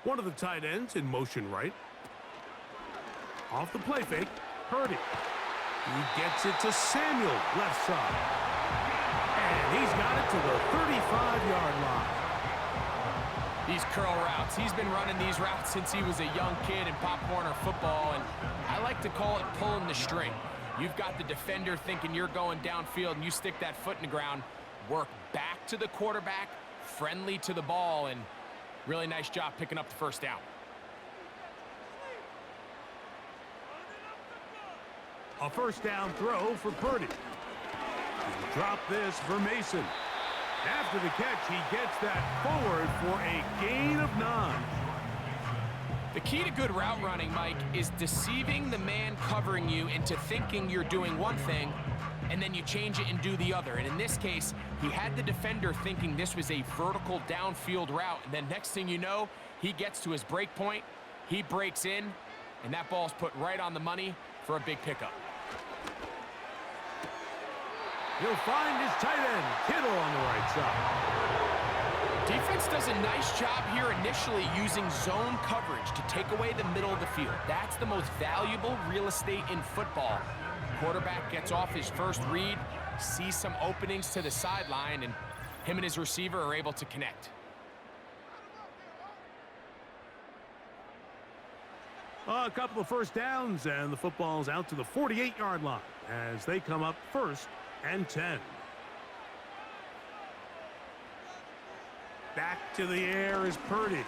One of the tight ends in motion right. Off the play fake, Purdy. He gets it to Samuel, left side. And he's got it to the 35-yard line. These curl routes, he's been running these routes since he was a young kid in Pop Warner football, and I like to call it pulling the string. You've got the defender thinking you're going downfield, and you stick that foot in the ground, work back to the quarterback, friendly to the ball, and really nice job picking up the first down. A first down throw for Purdy. He'll drop this for Mason. After the catch, he gets that forward for a gain of 9. The key to good route running, Mike, is deceiving the man covering you into thinking you're doing one thing, and then you change it and do the other. And in this case, he had the defender thinking this was a vertical downfield route, and then next thing you know, he gets to his break point, he breaks in, and that ball's put right on the money for a big pickup. He'll find his tight end, Kittle, on the right side. Defense does a nice job here initially using zone coverage to take away the middle of the field. That's the most valuable real estate in football. Quarterback gets off his first read, sees some openings to the sideline, and him and his receiver are able to connect. A couple of first downs, and the football's out to the 48-yard line as they come up 1st and 10. Back to the air is Purdy.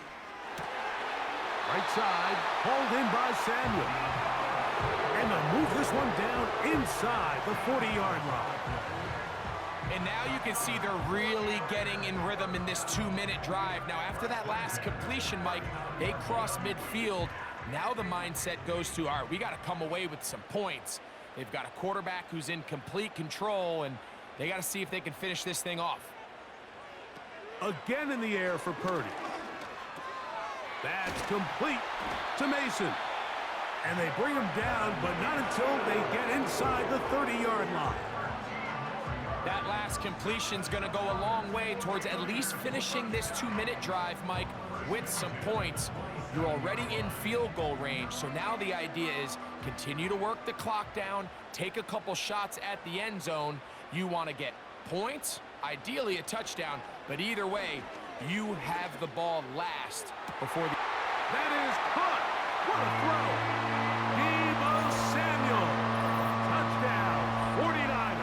Right side, hauled in by Samuel. And they'll move this one down inside the 40-yard line. And now you can see they're really getting in rhythm in this 2-minute drive. Now, after that last completion, Mike, they cross midfield. Now the mindset goes to, all right, we got to come away with some points. They've got a quarterback who's in complete control, and they got to see if they can finish this thing off. Again in the air for Purdy. That's complete to Mason. And they bring him down, but not until they get inside the 30-yard line. That last completion's going to go a long way towards at least finishing this 2-minute drive, Mike, with some points. You're already in field goal range, so now the idea is continue to work the clock down, take a couple shots at the end zone. You want to get points, ideally a touchdown, but either way, you have the ball last before the... That is caught. What a throw. Deebo Samuel. Touchdown, 49ers.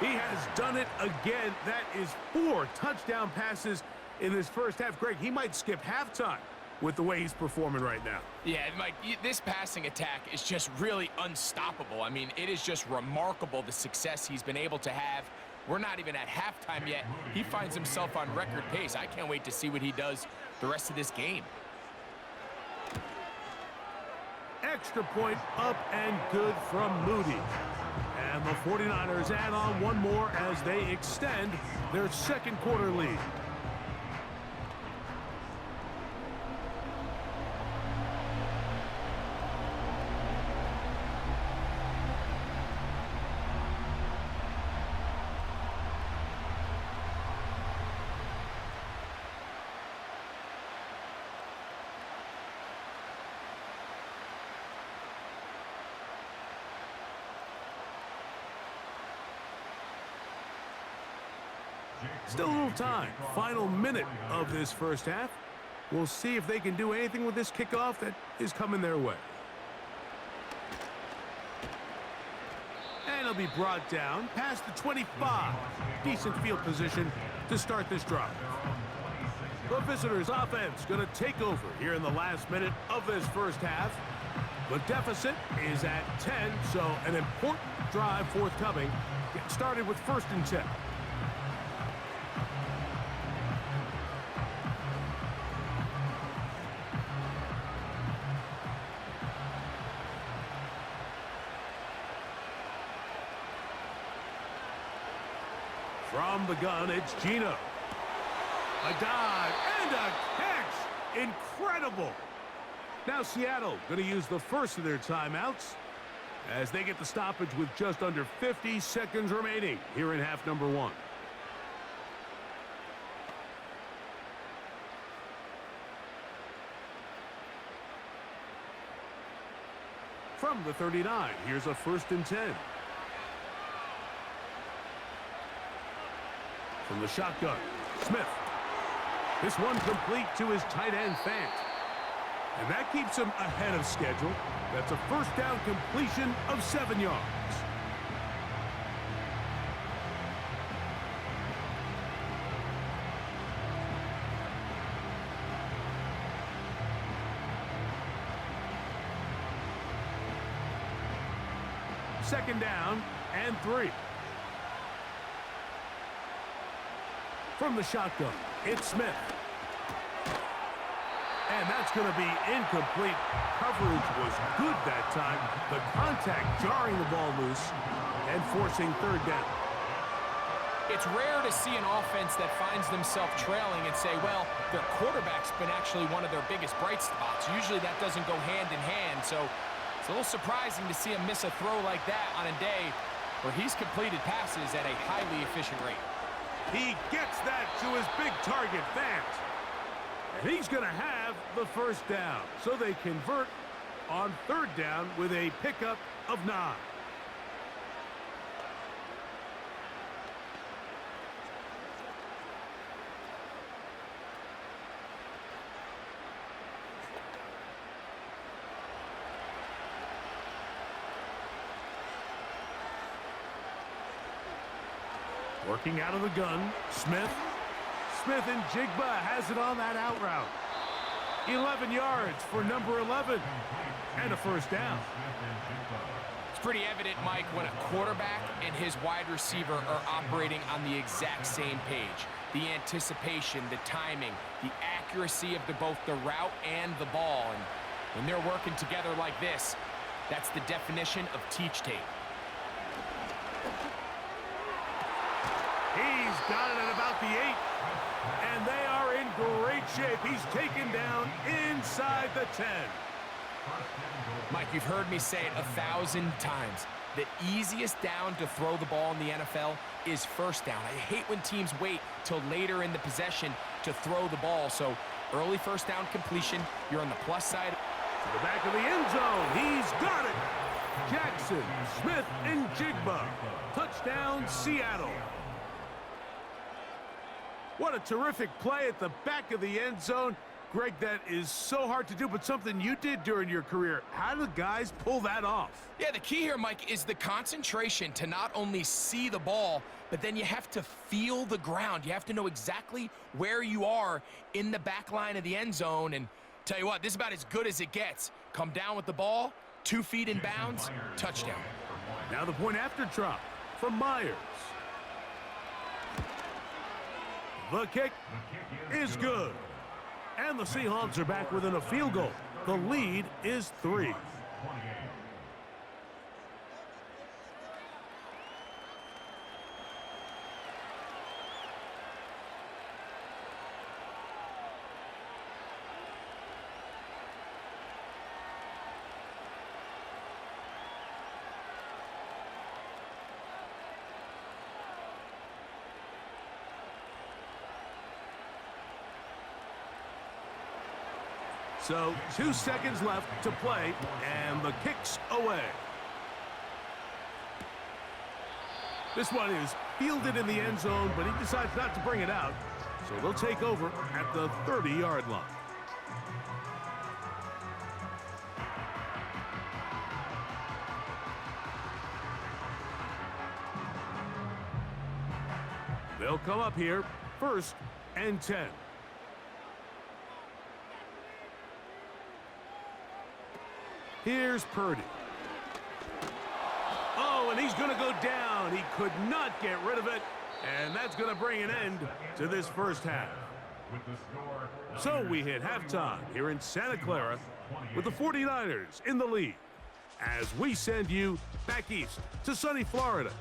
He has done it again. That is 4 touchdown passes in this first half. Greg, he might skip halftime with the way he's performing right now. Yeah, Mike, this passing attack is just really unstoppable. I mean, it is just remarkable the success he's been able to have. We're not even at halftime yet. He finds himself on record pace. I can't wait to see what he does the rest of this game. Extra point up and good from Moody. And the 49ers add on one more as they extend their second quarter lead. Still a little time. Final minute of this first half. We'll see if they can do anything with this kickoff that is coming their way. And it'll be brought down past the 25. Decent field position to start this drive. The visitors' offense going to take over here in the last minute of this first half. The deficit is at 10, so an important drive forthcoming. Get started with 1st and 10. From the gun, it's Gino. A dive and a catch. Incredible. Now Seattle going to use the first of their timeouts as they get the stoppage with just under 50 seconds remaining here in half number 1. From the 39, here's a 1st and 10. From the shotgun, Smith. This one complete to his tight end, Fant. And that keeps him ahead of schedule. That's a 1st down completion of 7 yards. Second down and 3. From the shotgun, it's Smith. And that's going to be incomplete. Coverage was good that time. The contact jarring the ball loose and forcing 3rd down. It's rare to see an offense that finds themselves trailing and say, well, their quarterback's been actually one of their biggest bright spots. Usually that doesn't go hand in hand, so it's a little surprising to see him miss a throw like that on a day where he's completed passes at a highly efficient rate. He gets that to his big target, Fant. And he's going to have the 1st down. So they convert on 3rd down with a pickup of 9. Working out of the gun, Smith. Smith and Jigba has it on that out route. 11 yards for number 11. And a 1st down. It's pretty evident, Mike, when a quarterback and his wide receiver are operating on the exact same page. The anticipation, the timing, the accuracy of both the route and the ball. And when they're working together like this, that's the definition of teach tape. He's got it at about the 8. And they are in great shape. He's taken down inside the 10. Mike, you've heard me say it 1,000 times. The easiest down to throw the ball in the NFL is first down. I hate when teams wait till later in the possession to throw the ball. So early first down completion, you're on the plus side. To the back of the end zone. He's got it. Jackson, Smith, and Jigba. Touchdown, Seattle. What a terrific play at the back of the end zone. Greg, that is so hard to do, but something you did during your career. How do guys pull that off? Yeah, the key here, Mike, is the concentration to not only see the ball, but then you have to feel the ground. You have to know exactly where you are in the back line of the end zone. And tell you what, this is about as good as it gets. Come down with the ball, 2 feet in bounds, touchdown. Now the point after drop from Myers. The kick is good. And the Seahawks are back within a field goal. The lead is 3. So 2 seconds left to play, and the kick's away. This one is fielded in the end zone, but he decides not to bring it out. So they'll take over at the 30-yard line. They'll come up here, 1st and 10. Here's Purdy. Oh, and he's going to go down. He could not get rid of it, and that's going to bring an end to this first half. So we hit halftime here in Santa Clara with the 49ers in the lead as we send you back east to sunny Florida.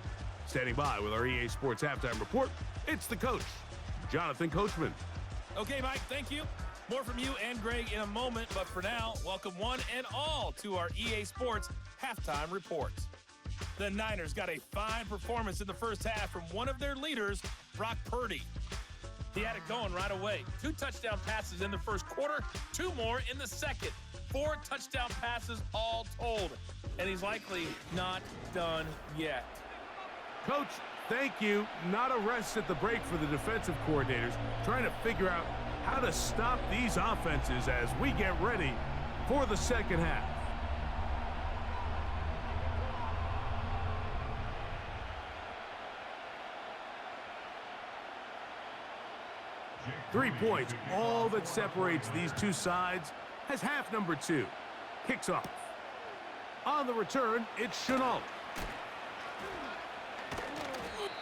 Standing by with our EA Sports Halftime Report, it's the coach, Jonathan Coachman. Okay, Mike, thank you. More from you and Greg in a moment, but for now, welcome one and all to our EA Sports Halftime Report. The Niners got a fine performance in the first half from one of their leaders, Brock Purdy. He had it going right away. 2 touchdown passes in the first quarter, 2 more in the second. 4 touchdown passes all told, and he's likely not done yet. Coach, thank you. Not a rest at the break for the defensive coordinators, trying to figure out how to stop these offenses as we get ready for the second half. Three points, all that separates these two sides, as half number 2 kicks off. On the return, it's Chenault.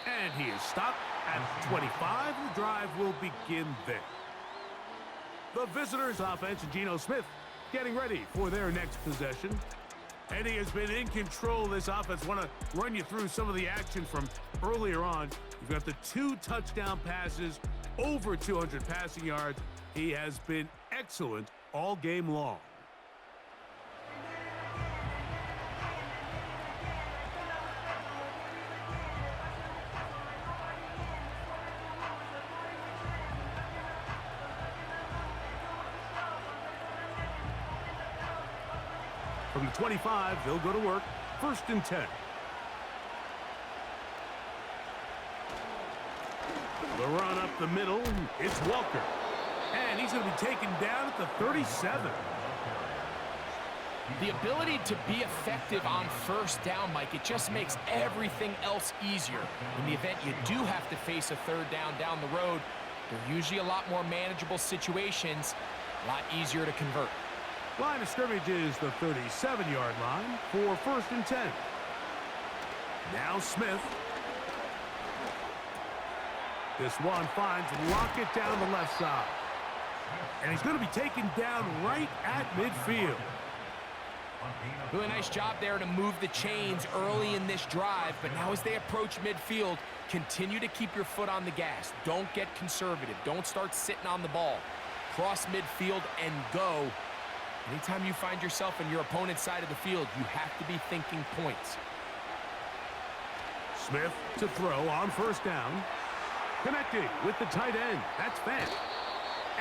And he is stopped at 25. The drive will begin there. The visitors' offense, Geno Smith, getting ready for their next possession. And he has been in control of this offense. Want to run you through some of the action from earlier on. You've got the 2 touchdown passes, over 200 passing yards. He has been excellent all game long. From the 25, they'll go to work. 1st and 10. The run up the middle, it's Walker. And he's going to be taken down at the 37. The ability to be effective on first down, Mike, it just makes everything else easier. In the event you do have to face a 3rd down the road, they're usually a lot more manageable situations, a lot easier to convert. Line of scrimmage is the 37-yard line for 1st and 10. Now Smith. This one finds Lockett down the left side. And he's going to be taken down right at midfield. Really nice job there to move the chains early in this drive, but now as they approach midfield, continue to keep your foot on the gas. Don't get conservative. Don't start sitting on the ball. Cross midfield and go. Anytime you find yourself in your opponent's side of the field, you have to be thinking points. Smith to throw on first down. Connecting with the tight end. That's Fant.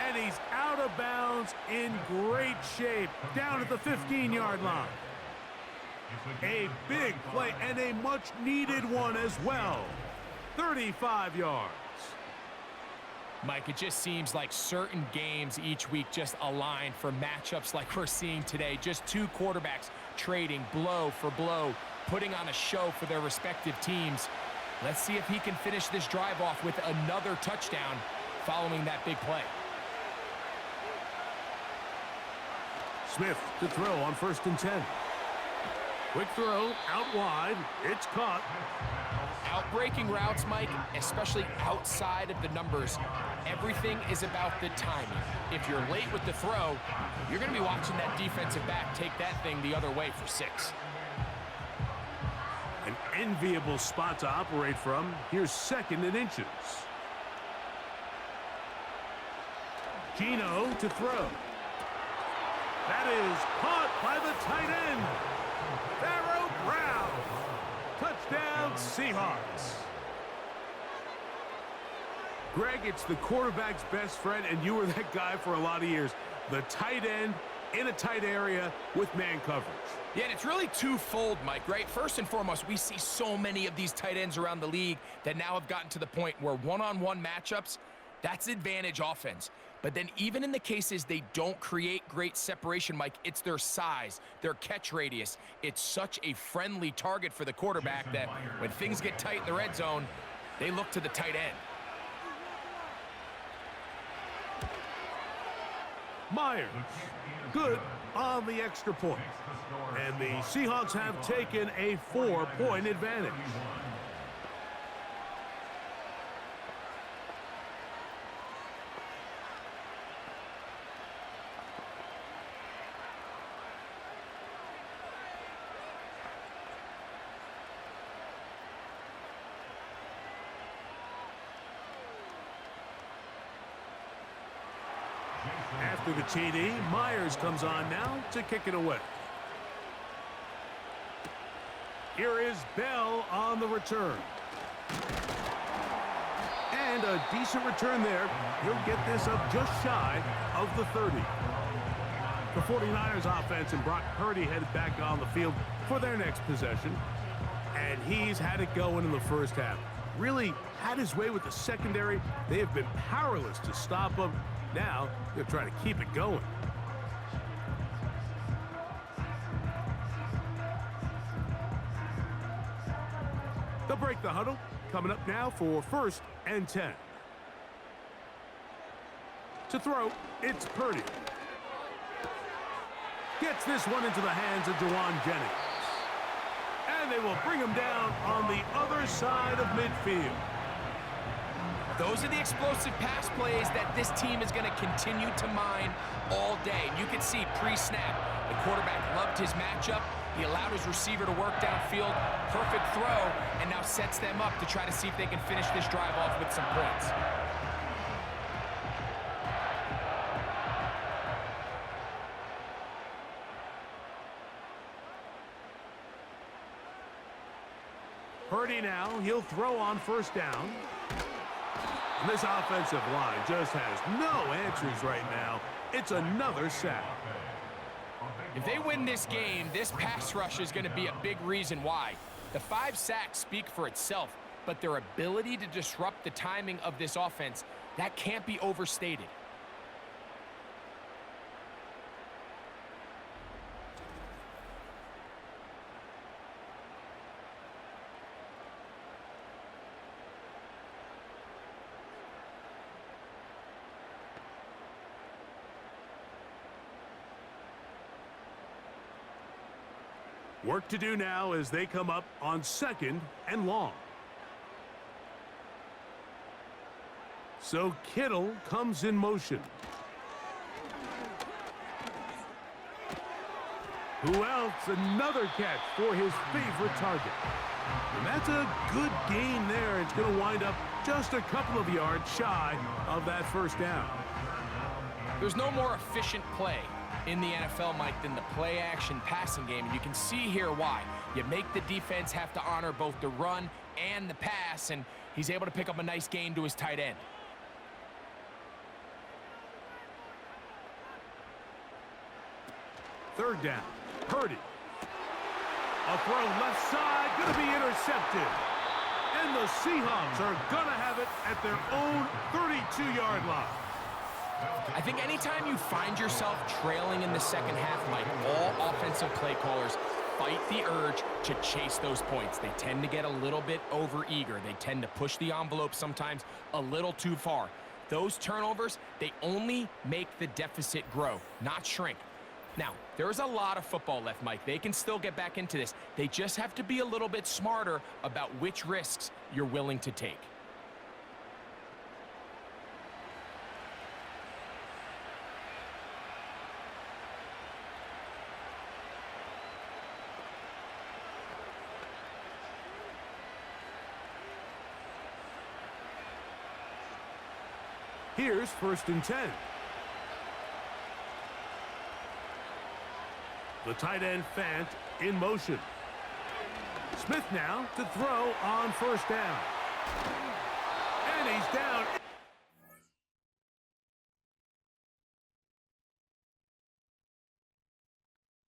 And he's out of bounds in great shape down at the 15-yard line. A big play and a much-needed one as well. 35 yards. Mike, it just seems like certain games each week just align for matchups like we're seeing today. Just two quarterbacks trading blow for blow, putting on a show for their respective teams. Let's see if he can finish this drive off with another touchdown following that big play. Smith to throw on 1st and 10. Quick throw out wide. It's caught. Outbreaking routes, Mike, especially outside of the numbers, everything is about the timing. If you're late with the throw, you're going to be watching that defensive back take that thing the other way for 6. An enviable spot to operate from. Here's 2nd and inches. Gino to throw. That is caught by the tight end. Pharaoh Brown. Touchdown, Seahawks. Greg, it's the quarterback's best friend, and you were that guy for a lot of years. The tight end in a tight area with man coverage. Yeah, and it's really twofold, Mike, right? First and foremost, we see so many of these tight ends around the league that now have gotten to the point where one-on-one matchups, that's advantage offense. But then even in the cases they don't create great separation, Mike, it's their size, their catch radius. It's such a friendly target for the quarterback that when things get tight in the red zone, they look to the tight end. Myers, good on the extra point. And the Seahawks have taken a 4-point advantage. After the TD, Myers comes on now to kick it away. Here is Bell on the return. And a decent return there. He'll get this up just shy of the 30. The 49ers offense and Brock Purdy headed back on the field for their next possession. And he's had it going in the first half. Really had his way with the secondary. They have been powerless to stop him. Now, they're trying to keep it going. They'll break the huddle. Coming up now for 1st and 10. To throw, it's Purdy. Gets this one into the hands of Jawan Jennings. And they will bring him down on the other side of midfield. Those are the explosive pass plays that this team is going to continue to mine all day. And you can see pre-snap, the quarterback loved his matchup. He allowed his receiver to work downfield. Perfect throw, and now sets them up to try to see if they can finish this drive off with some points. Purdy now, he'll throw on 1st down. And this offensive line just has no answers right now. It's another sack. If they win this game, this pass rush is going to be a big reason why. The 5 sacks speak for itself, but their ability to disrupt the timing of this offense, that can't be overstated. Work to do now as they come up on 2nd and long. So Kittle comes in motion. Who else? Another catch for his favorite target. And that's a good gain there. It's going to wind up just a couple of yards shy of that 1st down. There's no more efficient play in the NFL, Mike, than the play-action passing game, and you can see here why. You make the defense have to honor both the run and the pass, and he's able to pick up a nice gain to his tight end. Third down. Purdy. A throw left side, going to be intercepted. And the Seahawks are going to have it at their own 32-yard line. I think anytime you find yourself trailing in the second half, Mike, all offensive play callers fight the urge to chase those points. They tend to get a little bit overeager. They tend to push the envelope sometimes a little too far. Those turnovers, they only make the deficit grow, not shrink. Now, there's a lot of football left, Mike. They can still get back into this. They just have to be a little bit smarter about which risks you're willing to take. Here's 1st and 10. The tight end Fant in motion. Smith now to throw on 1st down. And he's down